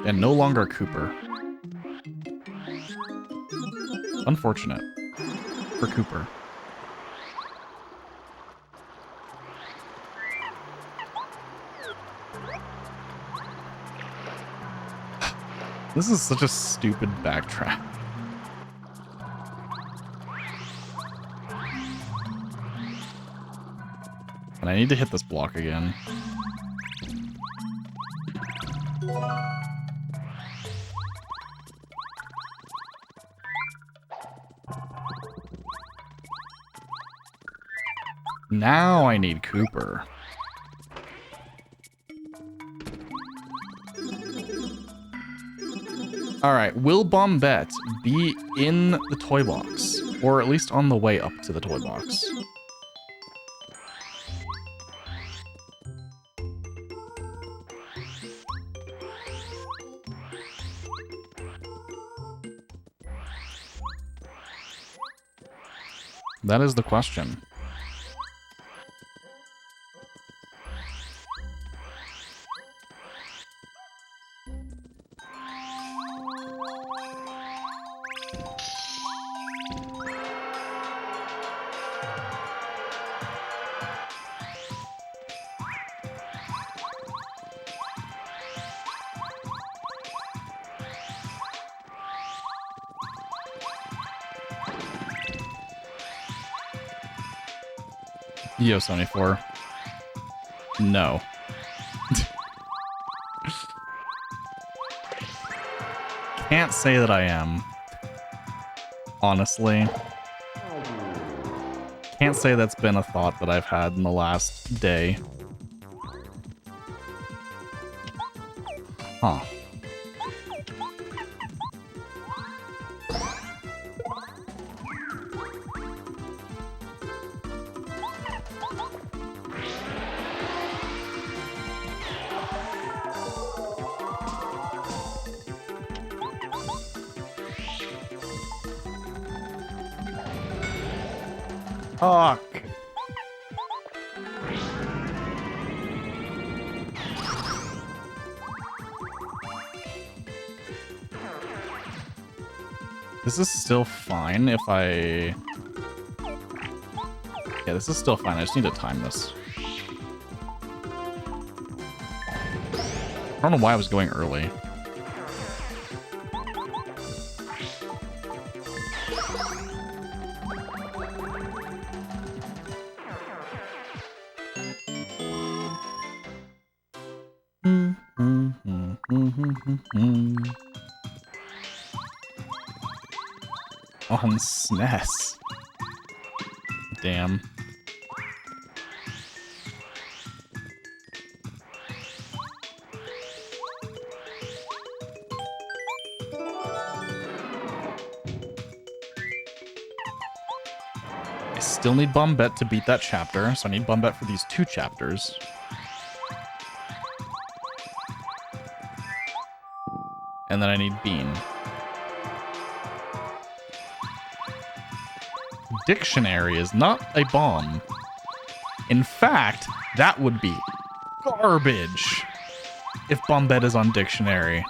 And no longer Cooper. Unfortunate. For Cooper. This is such a stupid backtrack. And I need to hit this block again. Now I need Cooper. Alright, will Bombette be in the toy box? Or at least on the way up to the toy box? That is the question. Yo, 74. No. Can't say that I am. Honestly. Can't say that's been a thought that I've had in the last day. Huh. Fuck. This is still fine if I... Yeah, this is still fine. I just need to time this. I don't know why I was going early. On SNES. Damn. I still need Bombette to beat that chapter, so I need Bombette for these 2 chapters. And then I need Bean. Dictionary is not a bomb. In fact, that would be garbage if Bombette is on Dictionary.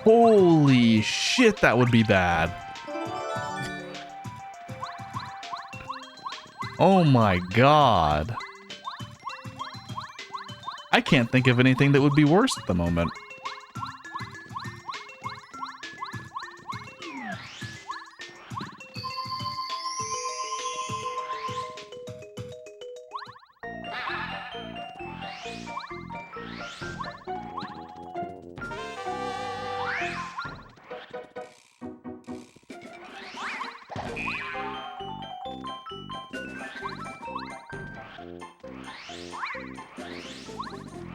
Holy shit, that would be bad. Oh my god. I can't think of anything that would be worse at the moment.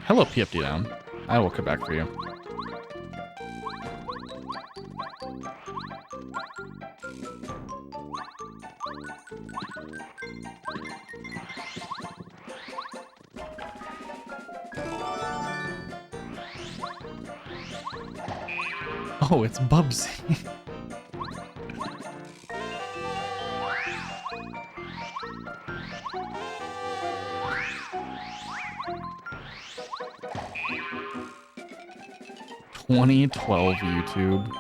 Hello, PFD down. I will come back for you. Oh, it's Bubsy. 2012 YouTube.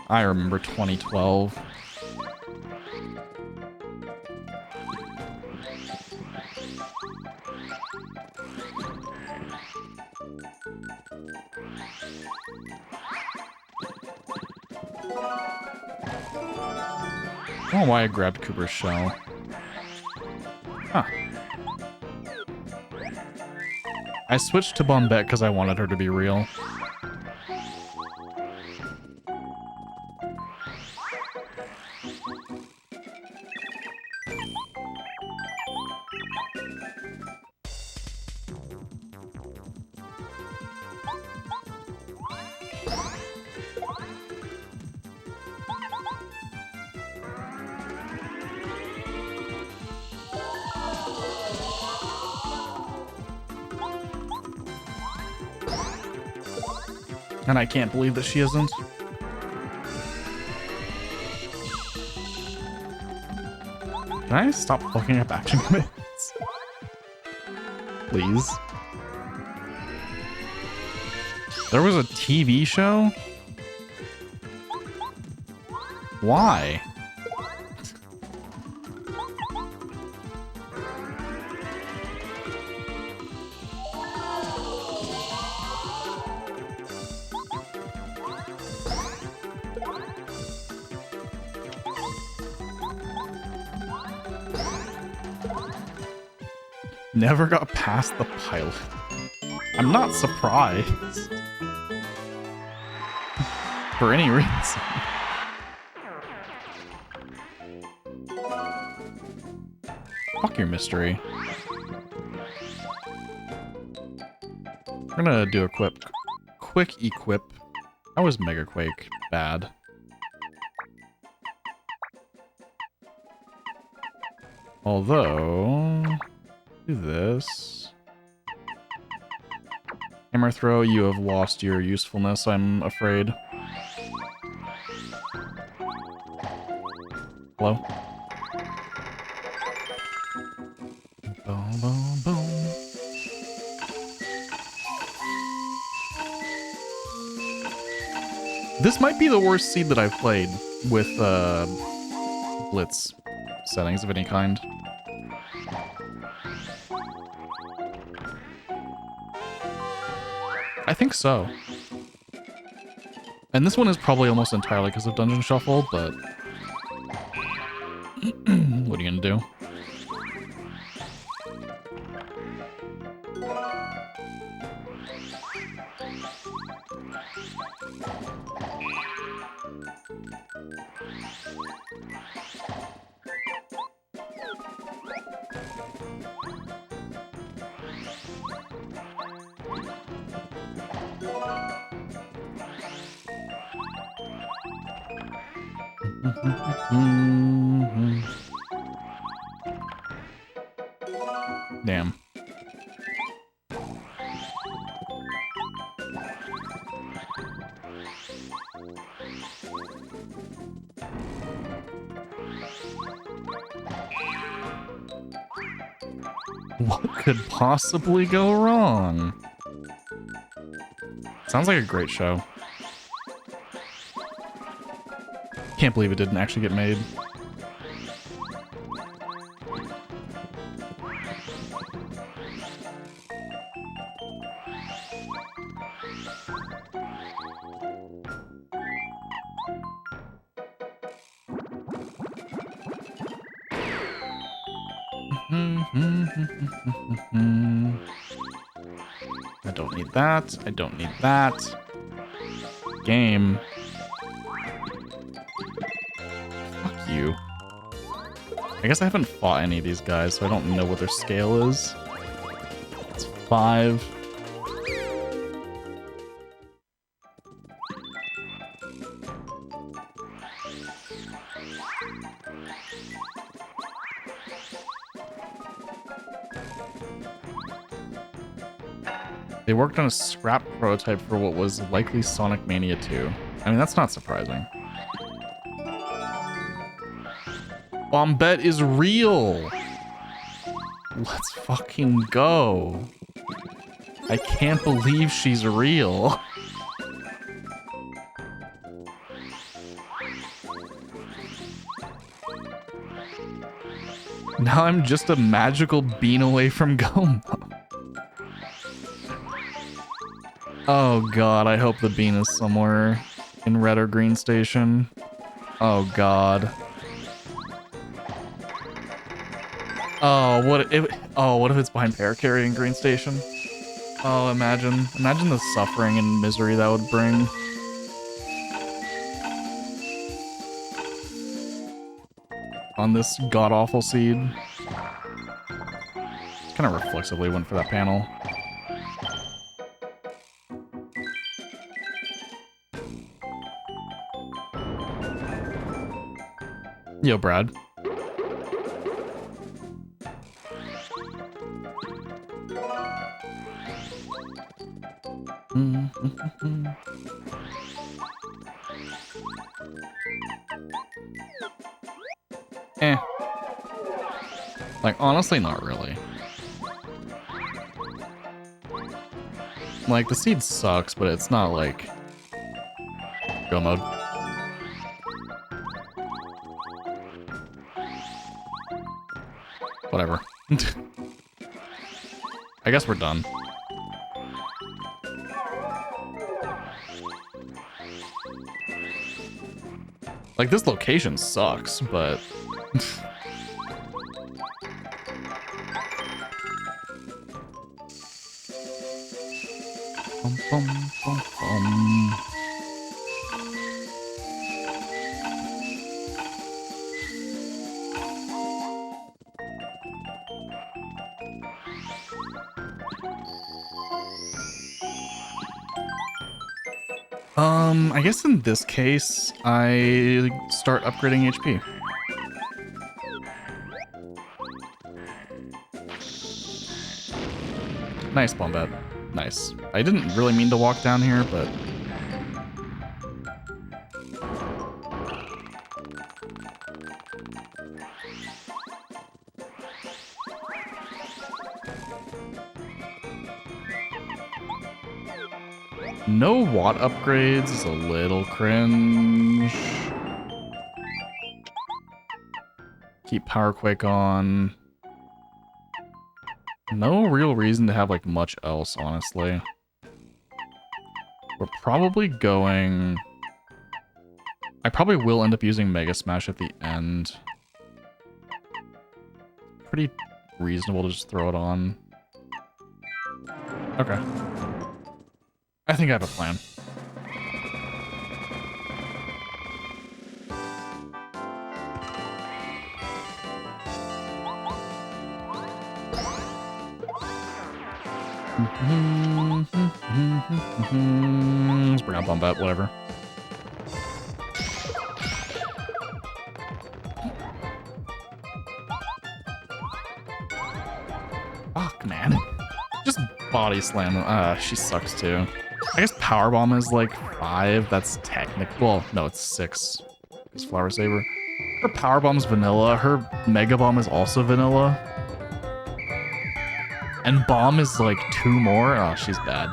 I remember 2012. I don't know why I grabbed Cooper's shell. Huh. I switched to Bombette because I wanted her to be real. And I can't believe that she isn't. Can I stop looking up action commits? Please. There was a TV show? Why? Never got past the pilot. I'm not surprised. For any reason. Fuck your mystery. We're gonna do a quick equip. How was Mega Quake bad? Although... do this. Hammer throw, you have lost your usefulness, I'm afraid. Hello? Boom, boom, boom. This might be the worst seed that I've played with Blitz settings of any kind. I think so. And this one is probably almost entirely because of Dungeon Shuffle, but... what are you gonna do? Damn. What could possibly go wrong? Sounds like a great show. Can't believe it didn't actually get made. I don't need that. I don't need that. Game. Fuck you. I guess I haven't fought any of these guys, so I don't know what their scale is. It's 5. They worked on a scrap prototype for what was likely Sonic Mania 2. I mean, that's not surprising. Bombette is real! Let's fucking go. I can't believe she's real. Now I'm just a magical bean away from Gomo. Oh god, I hope the bean is somewhere in red or green station. Oh god. What if it's behind Paracarry in green station? Oh, imagine the suffering and misery that would bring. On this god-awful seed. Kind of reflexively went for that panel. Yo, Brad. Like, honestly, not really. Like, the seed sucks, but it's not like... Go mode. Whatever. I guess we're done. Like, this location sucks, but... Bum, bum, bum. I guess in this case, I start upgrading HP. Nice, Bombette. Nice. I didn't really mean to walk down here, but... No watt upgrades is a little cringe. Keep Power Quake on. No real reason to have, like, much else, honestly. We're probably going... I probably will end up using Mega Smash at the end. Pretty reasonable to just throw it on. Okay. I think I have a plan. Let's bring out Bombette, whatever. Fuck, man. Just body slam. She sucks too. I guess Power Bomb is like 5. That's technical. Well, no, it's 6. It's Flower Saber. Her Power Bomb's vanilla. Her Mega Bomb is also vanilla. And Bomb is like 2 more. Oh, she's bad.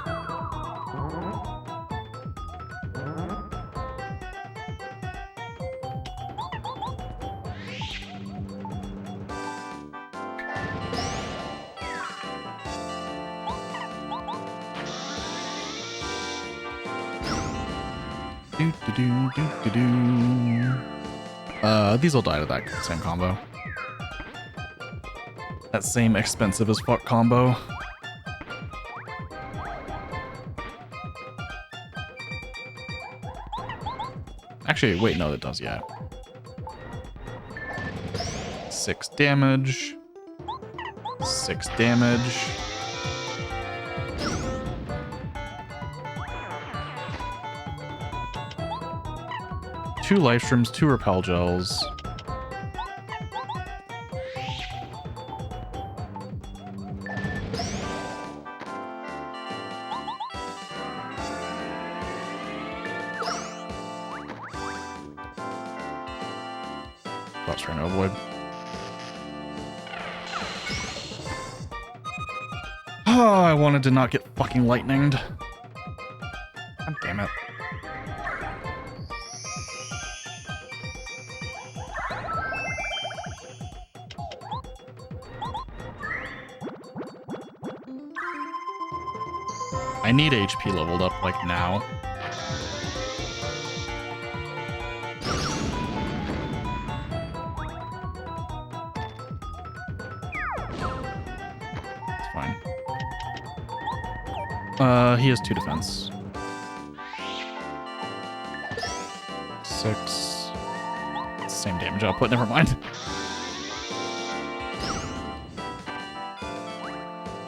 These will die to that same combo. That same expensive as fuck combo. Actually, wait, no, that does, yeah. 6 damage. 6 damage. Two life streams, 2 repel gels. Cross Rando Void. Oh, I wanted to not get fucking lightninged. God damn it. I need HP leveled up, like, now. It's fine. He has 2 defense. 6. Same damage output, never mind.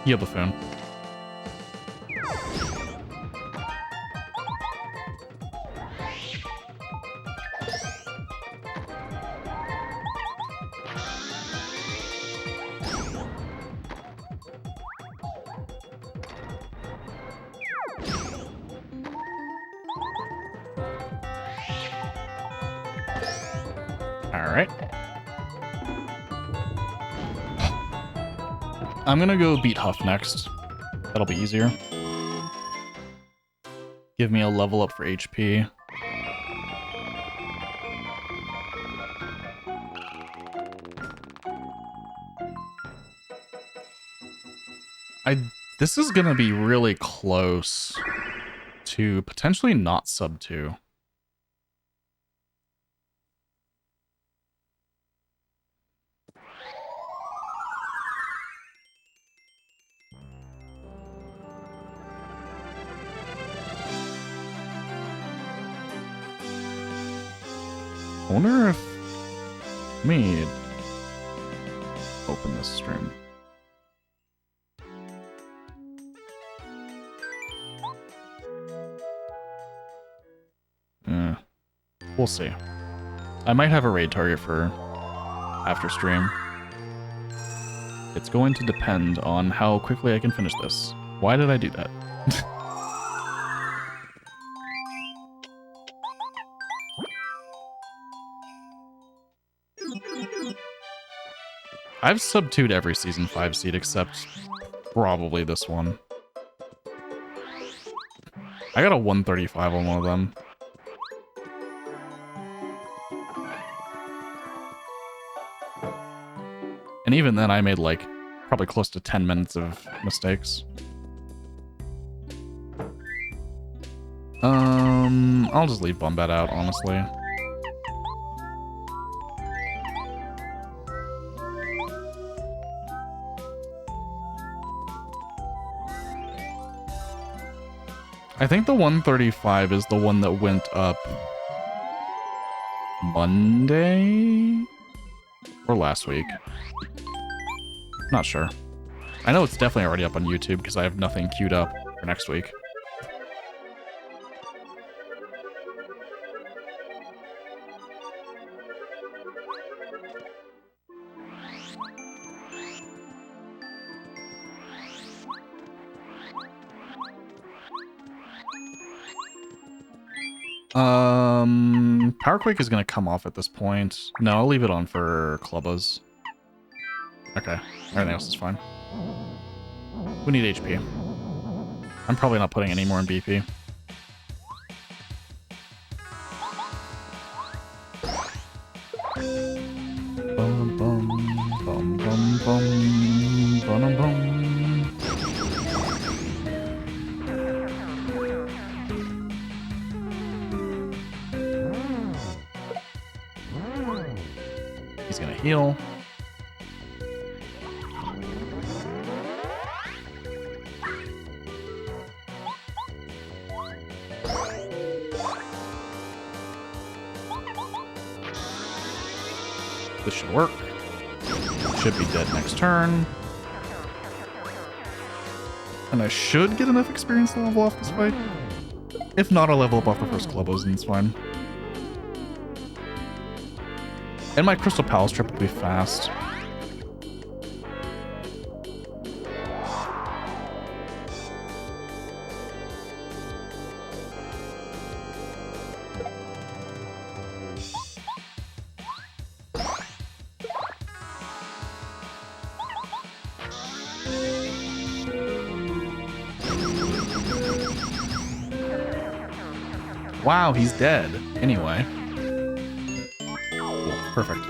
You buffoon. Alright. I'm gonna go beat Huff next. That'll be easier. Give me a level up for HP. This is gonna be really close to potentially not sub 2. I wonder if... Let me open this stream. We'll see. I might have a raid target for after stream. It's going to depend on how quickly I can finish this. Why did I do that? I've sub-2'd every Season 5 seed except probably this one. I got a 135 on one of them. And even then I made like probably close to 10 minutes of mistakes. I'll just leave Bombat out, honestly. I think the 135 is the one that went up Monday or last week. Not sure. I know it's definitely already up on YouTube because I have nothing queued up for next week. Power Quake is going to come off at this point. No, I'll leave it on for Clubbas. Okay, everything else is fine. We need HP. I'm probably not putting any more in BP. Bum, bum, bum, bum, bum, bum, bum. He's gonna heal. This should work. Should be dead next turn. And I should get enough experience to level off this fight. If not, I'll level up off the first Clubbos and it's fine. And my Crystal Palace trip will be fast. Wow, he's dead. Anyway. Cool. Perfect.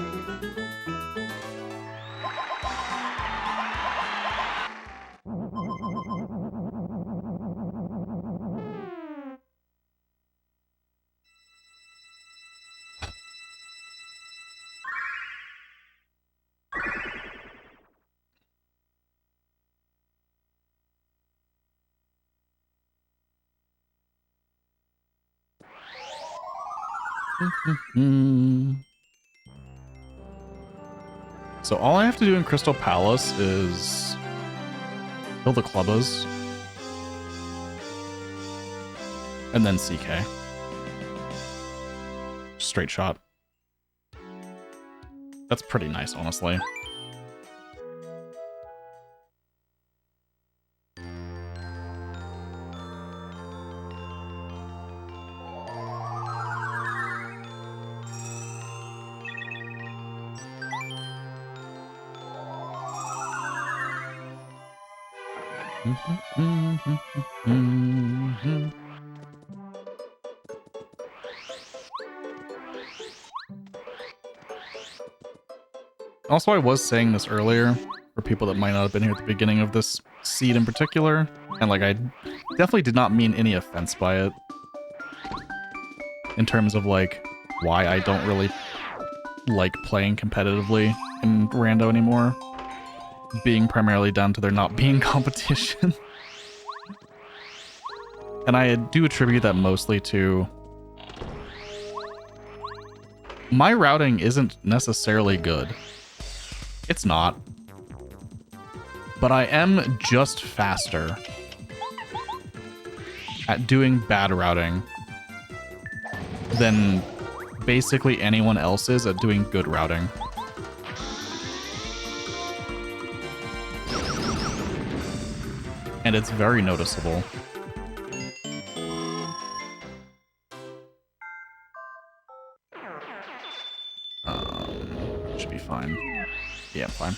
So all I have to do in Crystal Palace is kill the Clubbas and then CK. Straight shot. That's pretty nice, honestly. Also, I was saying this earlier, for people that might not have been here at the beginning of this seed in particular, and like I definitely did not mean any offense by it, in terms of like why I don't really like playing competitively in Rando anymore, being primarily down to there not being competition. And I do attribute that mostly to my routing isn't necessarily good. It's not. But I am just faster at doing bad routing than basically anyone else is at doing good routing. And it's very noticeable. Should be fine. Yeah, fine.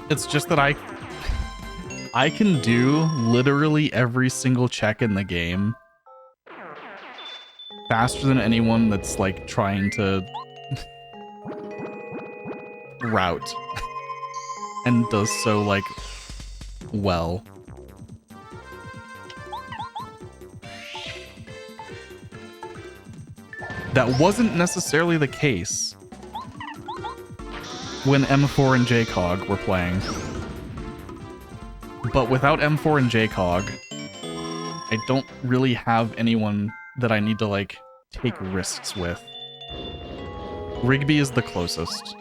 It's just that I can do literally every single check in the game faster than anyone that's like trying to route and does so like well. That wasn't necessarily the case when M4 and JCOG were playing. But without M4 and JCOG, I don't really have anyone that I need to like take risks with. Rigby is the closest.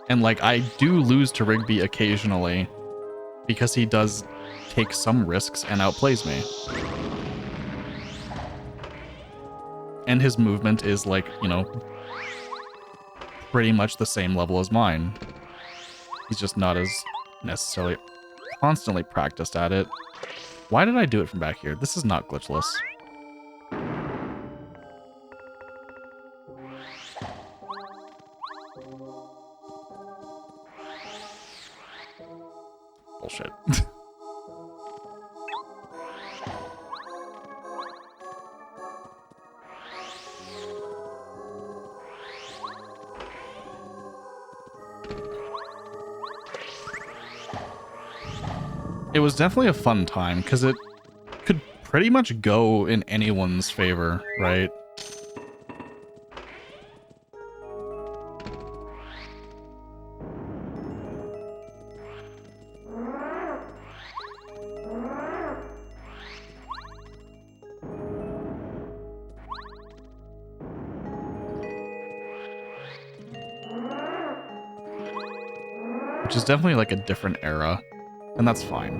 And like I do lose to Rigby occasionally because he does take some risks and outplays me. And his movement is like, you know, pretty much the same level as mine. He's just not as necessarily constantly practiced at it. Why did I do it from back here? This is not glitchless. Bullshit. It was definitely a fun time, because it could pretty much go in anyone's favor, right? Which is definitely like a different era. And that's fine.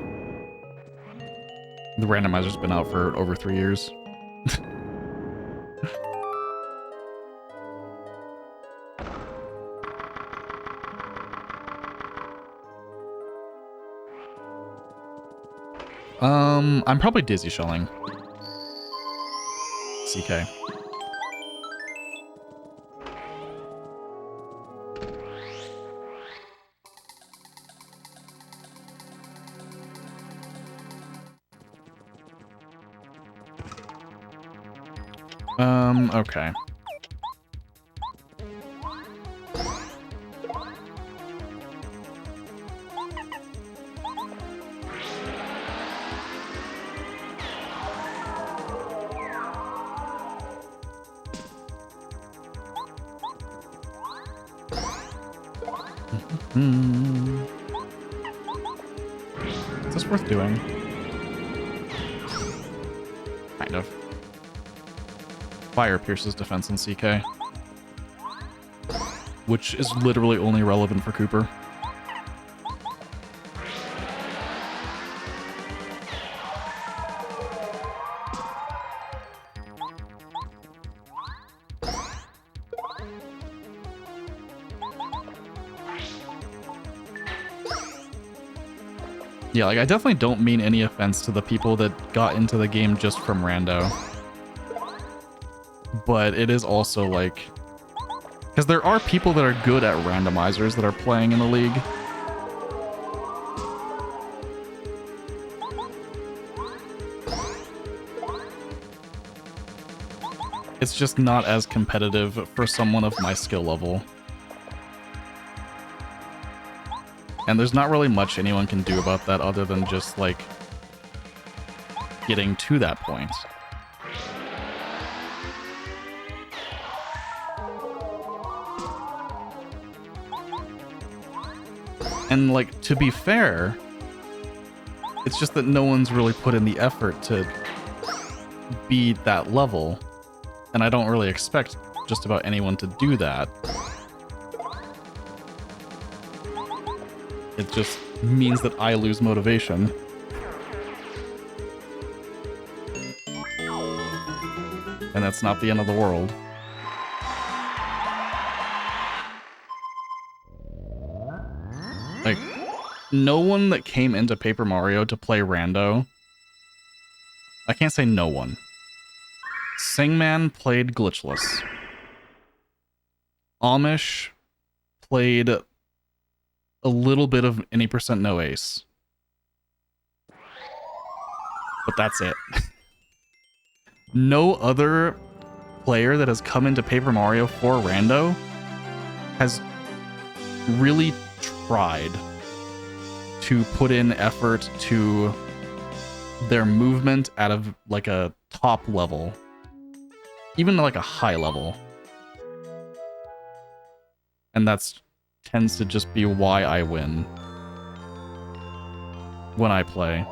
The randomizer's been out for over 3 years. I'm probably dizzy shelling. CK. Okay. Is this worth doing? Kind of. Fire pierces defense in CK. Which is literally only relevant for Cooper. Yeah, like, I definitely don't mean any offense to the people that got into the game just from Rando. But it is also, like... Because there are people that are good at randomizers that are playing in the league. It's just not as competitive for someone of my skill level. And there's not really much anyone can do about that other than just, like, getting to that point. And, like, to be fair, it's just that no one's really put in the effort to be that level. And I don't really expect just about anyone to do that. It just means that I lose motivation. And that's not the end of the world. Like, no one that came into Paper Mario to play Rando... I can't say no one. Singman played glitchless. Amish played a little bit of any percent no ace. But that's it. No other player that has come into Paper Mario for Rando has really tried to put in effort to their movement at a, like, a top level. Even like a high level. And that's tends to just be why I win when I play.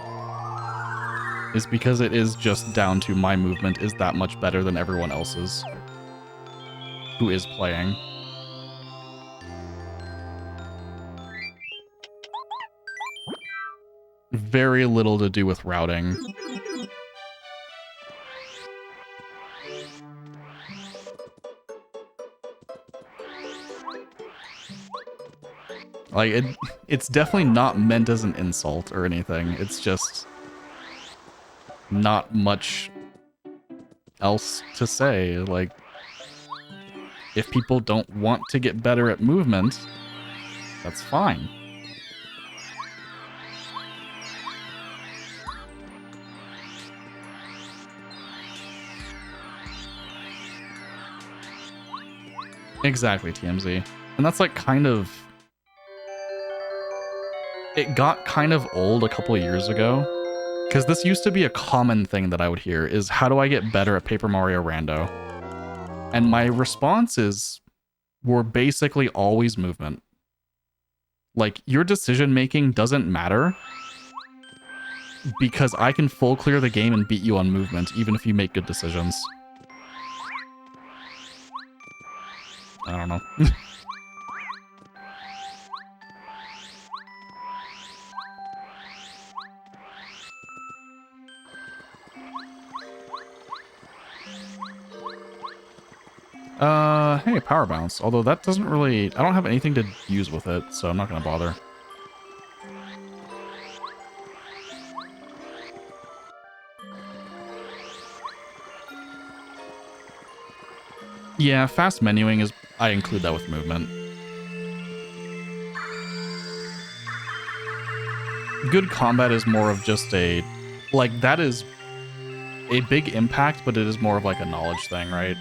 Is because it is just down to my movement is that much better than everyone else's who is playing. Very little to do with routing. Like, it's definitely not meant as an insult or anything. It's just not much else to say. Like, if people don't want to get better at movement, that's fine. Exactly, TMZ. And that's like kind of... It got kind of old a couple of years ago. Because this used to be a common thing that I would hear is, how do I get better at Paper Mario Rando? And my responses were basically always movement. Like, your decision making doesn't matter because I can full clear the game and beat you on movement, even if you make good decisions. I don't know. Hey, power bounce. Although that doesn't really... I don't have anything to use with it, so I'm not gonna bother. Yeah, fast menuing is... I include that with movement. Good combat is more of just a... Like, that is a big impact, but it is more of like a knowledge thing, right?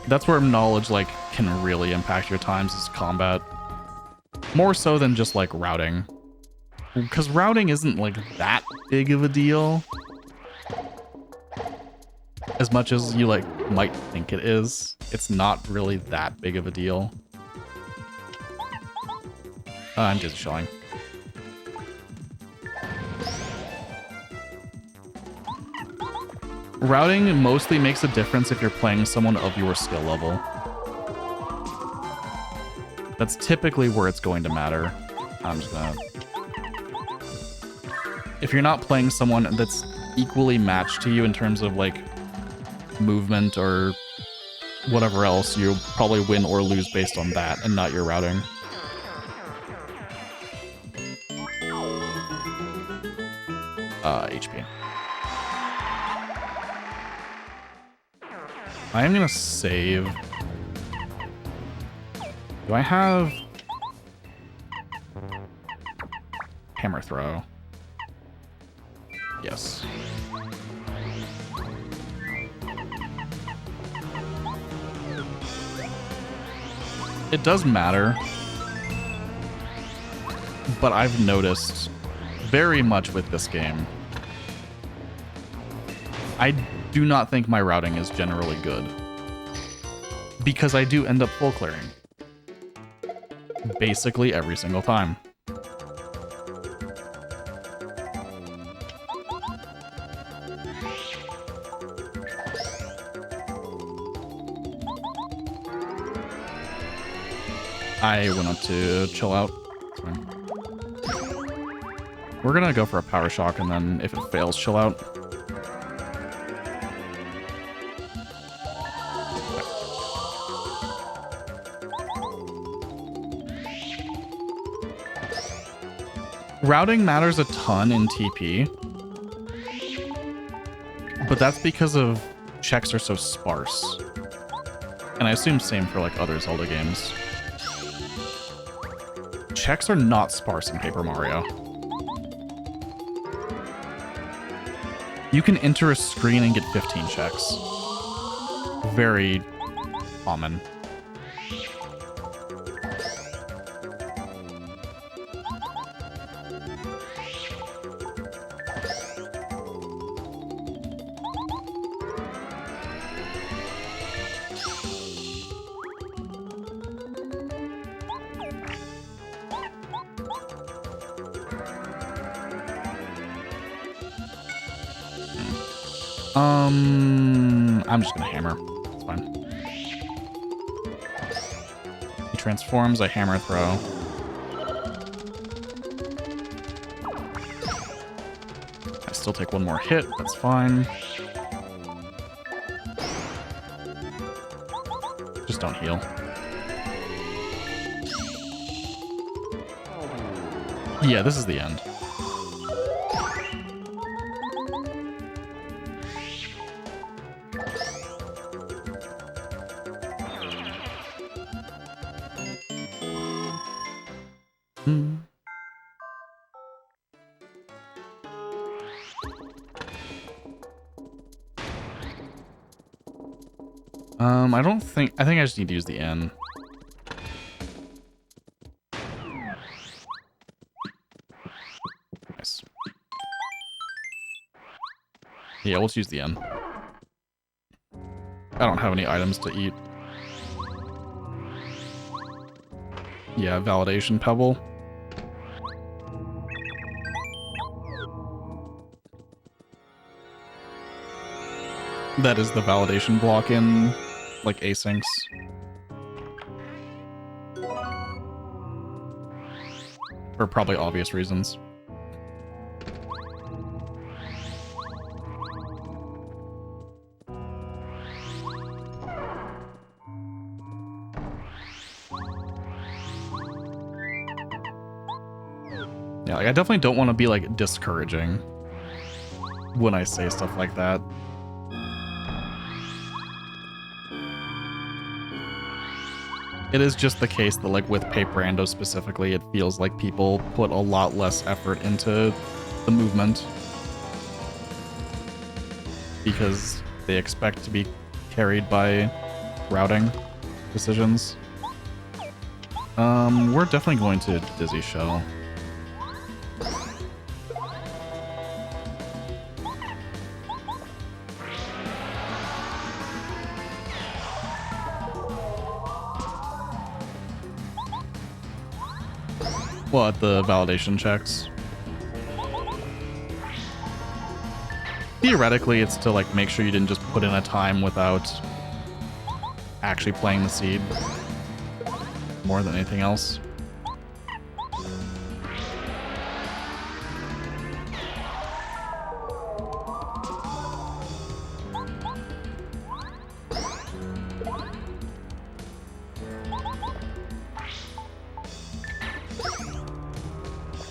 That's where knowledge, like, can really impact your times is combat. More so than just, like, routing. Because routing isn't, like, that big of a deal. As much as you, like, might think it is. It's not really that big of a deal. I'm just showing. Routing mostly makes a difference if you're playing someone of your skill level. That's typically where it's going to matter. I'm just gonna... If you're not playing someone that's equally matched to you in terms of, like, movement or whatever else, you'll probably win or lose based on that and not your routing. HP. I am gonna save. Do I have hammer throw? Yes. It does matter, but I've noticed very much with this game, I do not think my routing is generally good because I do end up full clearing basically every single time. I went up to chill out. It's fine. We're gonna go for a power shock, and then if it fails, chill out. Routing matters a ton in TP, but that's because of checks are so sparse. And I assume same for like other Zelda games. Checks are not sparse in Paper Mario. You can enter a screen and get 15 checks. Very common. I'm just gonna hammer. It's fine. He transforms, I hammer throw. I still take one more hit, that's fine. Just don't heal. Yeah, this is the end. I think I just need to use the N. Nice. Yeah, let's use the N. I don't have any items to eat. Yeah, validation pebble. That is the validation block in, like, asyncs. For probably obvious reasons. Yeah, like, I definitely don't want to be, like, discouraging when I say stuff like that. It is just the case that, like, with Paper Rando specifically, it feels like people put a lot less effort into the movement because they expect to be carried by routing decisions. We're definitely going to Dizzy Shell. What, the validation checks? Theoretically, it's to, like, make sure you didn't just put in a time without actually playing the seed more than anything else.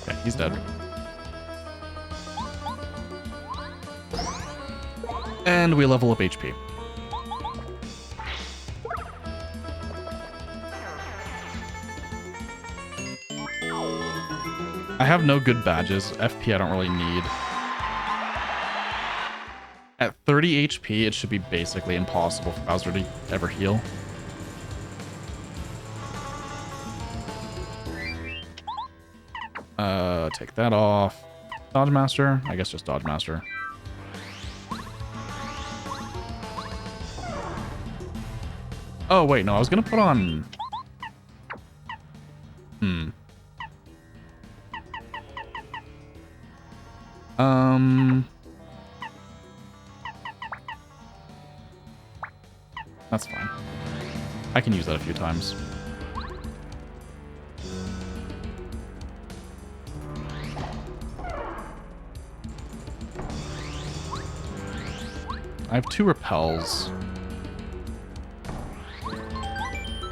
Okay, he's dead. And we level up HP. I have no good badges. FP I don't really need. At 30 HP, it should be basically impossible for Bowser to ever heal. Take that off. Dodge Master? I guess just Dodge Master. Oh, wait, no, I was gonna put on... That's fine. I can use that a few times. I have 2 repels.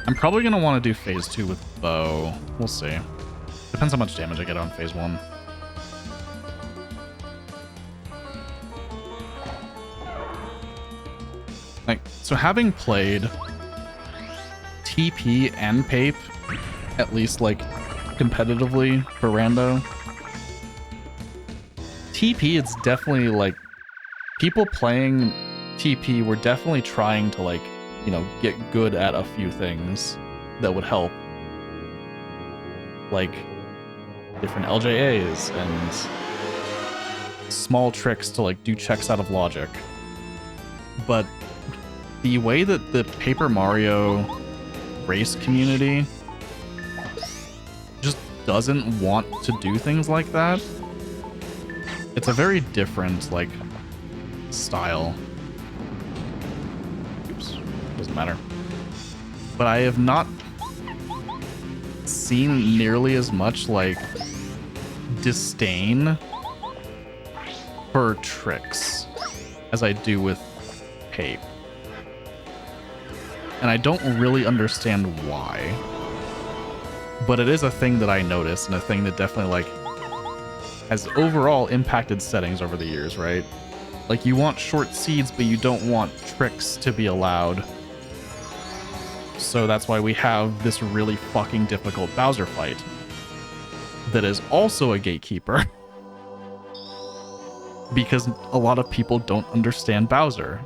I'm probably going to want to do phase 2 with bow. We'll see. Depends how much damage I get on phase 1. Like, so having played TP and Pape, at least, like, competitively for Rando, TP, it's definitely, like, people playing TP were definitely trying to, like, you know, get good at a few things that would help. Like, different LJAs and small tricks to, like, do checks out of logic. But the way that the Paper Mario race community just doesn't want to do things like that, it's a very different, like, style. Oops, doesn't matter. But I have not seen nearly as much, like, disdain for tricks as I do with Pape. And I don't really understand why. But it is a thing that I notice, and a thing that definitely, like, has overall impacted settings over the years, right? Like, you want short seeds, but you don't want tricks to be allowed. So that's why we have this really fucking difficult Bowser fight that is also a gatekeeper. Because a lot of people don't understand Bowser.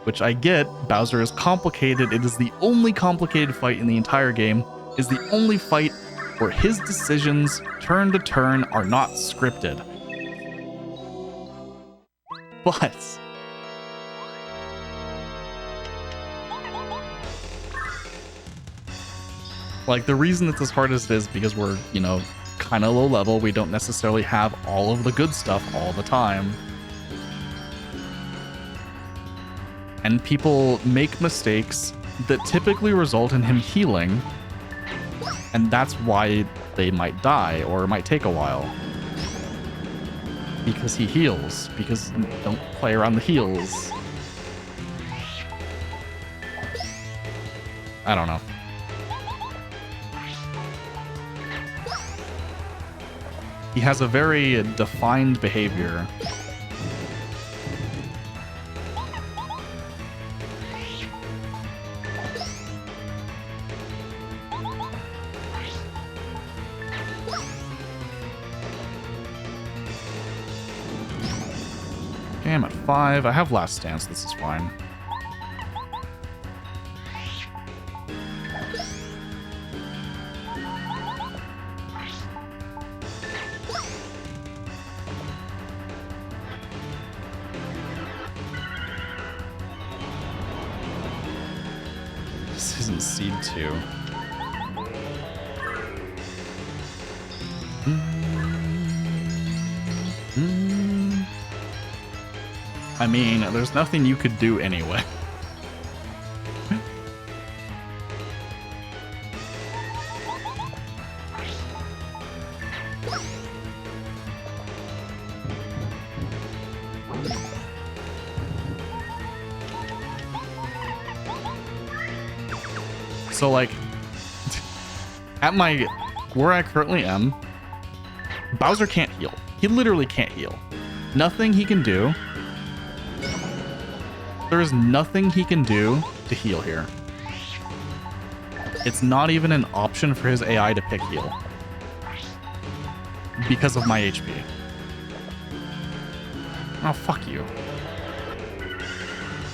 Which I get. Bowser is complicated. It is the only complicated fight in the entire game. It is the only fight where his decisions, turn to turn, are not scripted. But like, the reason it's as hard as it is because we're, you know, kind of low level. We don't necessarily have all of the good stuff all the time. And people make mistakes that typically result in him healing. And that's why they might die or it might take a while. Because he heals. Because don't play around the heals. I don't know. He has a very defined behavior. Okay, I'm at 5. I have last stance. This is fine. This isn't seed 2. I mean, there's nothing you could do anyway. So, like, at where I currently am, Bowser can't heal. He literally can't heal. Nothing he can do. There is nothing he can do to heal here. It's not even an option for his AI to pick heal. Because of my HP. Oh, fuck you.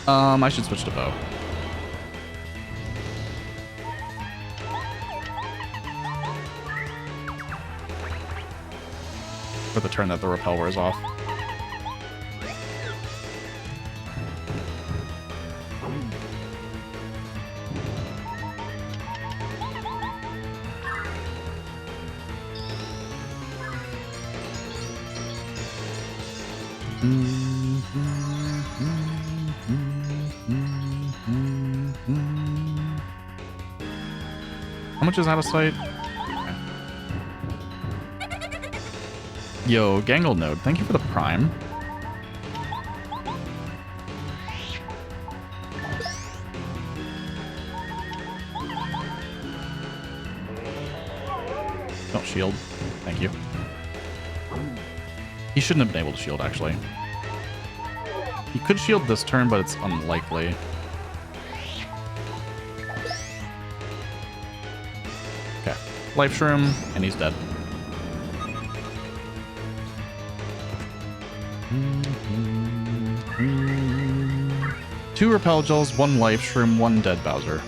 I should switch to bow. For the turn that the repel wears off. How much is out of sight? Yo, Gangle Node, thank you for the prime. Don't shield. Thank you. He shouldn't have been able to shield, actually. He could shield this turn, but it's unlikely. Okay. Life Shroom, and he's dead. Two Repel Gels, one Life Shroom, one dead Bowser.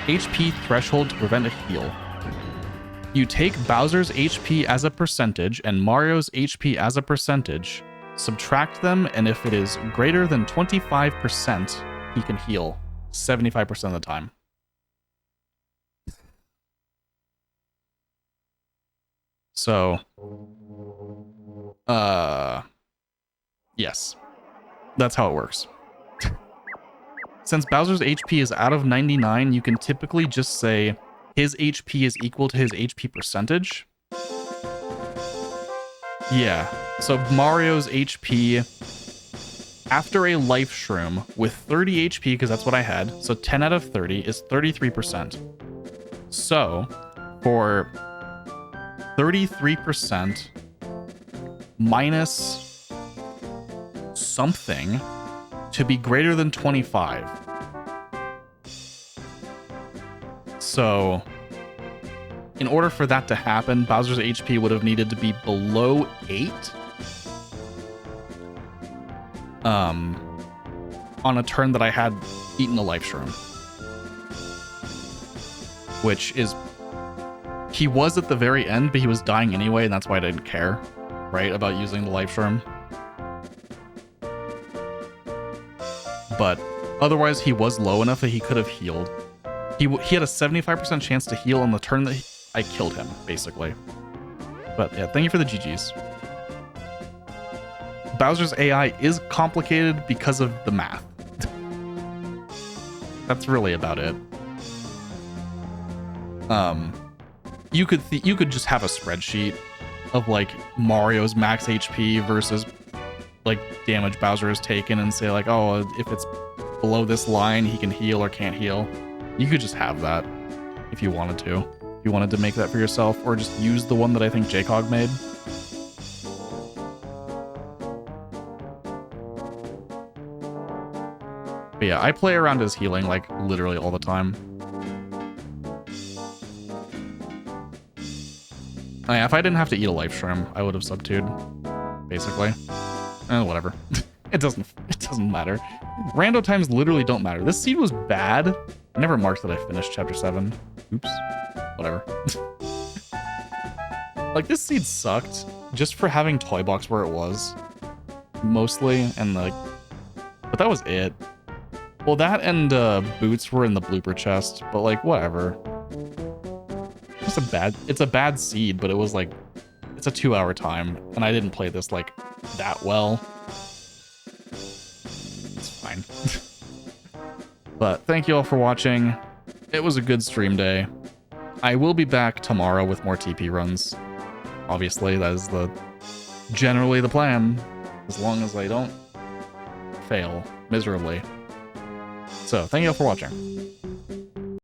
HP threshold to prevent a heal. You take Bowser's HP as a percentage and Mario's HP as a percentage, subtract them, and if it is greater than 25%, he can heal 75% of the time. So, yes, that's how it works. Since Bowser's HP is out of 99, you can typically just say his HP is equal to his HP percentage. Yeah, so Mario's HP after a Life Shroom with 30 HP, because that's what I had, so 10 out of 30 is 33%. So, for 33% minus something to be greater than 25. So, in order for that to happen, Bowser's HP would have needed to be below 8. On a turn that I had eaten a Life Shroom. Which is... He was at the very end, but he was dying anyway, and that's why I didn't care, right, about using the Life Shroom. But otherwise, he was low enough that he could have healed. He had a 75% chance to heal on the turn that I killed him, basically. But yeah, thank you for the GGs. Bowser's AI is complicated because of the math. That's really about it. You could just have a spreadsheet of like Mario's max HP versus like damage Bowser has taken and say like, oh, if it's below this line, he can heal or can't heal. You could just have that if you wanted to. If you wanted to make that for yourself, or just use the one that I think Jcog made. But yeah, I play around his healing like literally all the time. Oh, yeah, if I didn't have to eat a life shroom, I would have sub-2'd, basically. Whatever. It doesn't matter. Rando times literally don't matter. This seed was bad. I never marked that I finished chapter 7. Oops. Whatever. Like, this seed sucked just for having Toy Box where it was. Mostly, and like... But that was it. Well, that and Boots were in the blooper chest, but like, whatever. It's a bad seed, but it was like... It's a 2-hour time, and I didn't play this, like, that well. It's fine. But thank you all for watching. It was a good stream day. I will be back tomorrow with more TP runs. Obviously, that is generally the plan, as long as I don't fail miserably. So, thank you all for watching.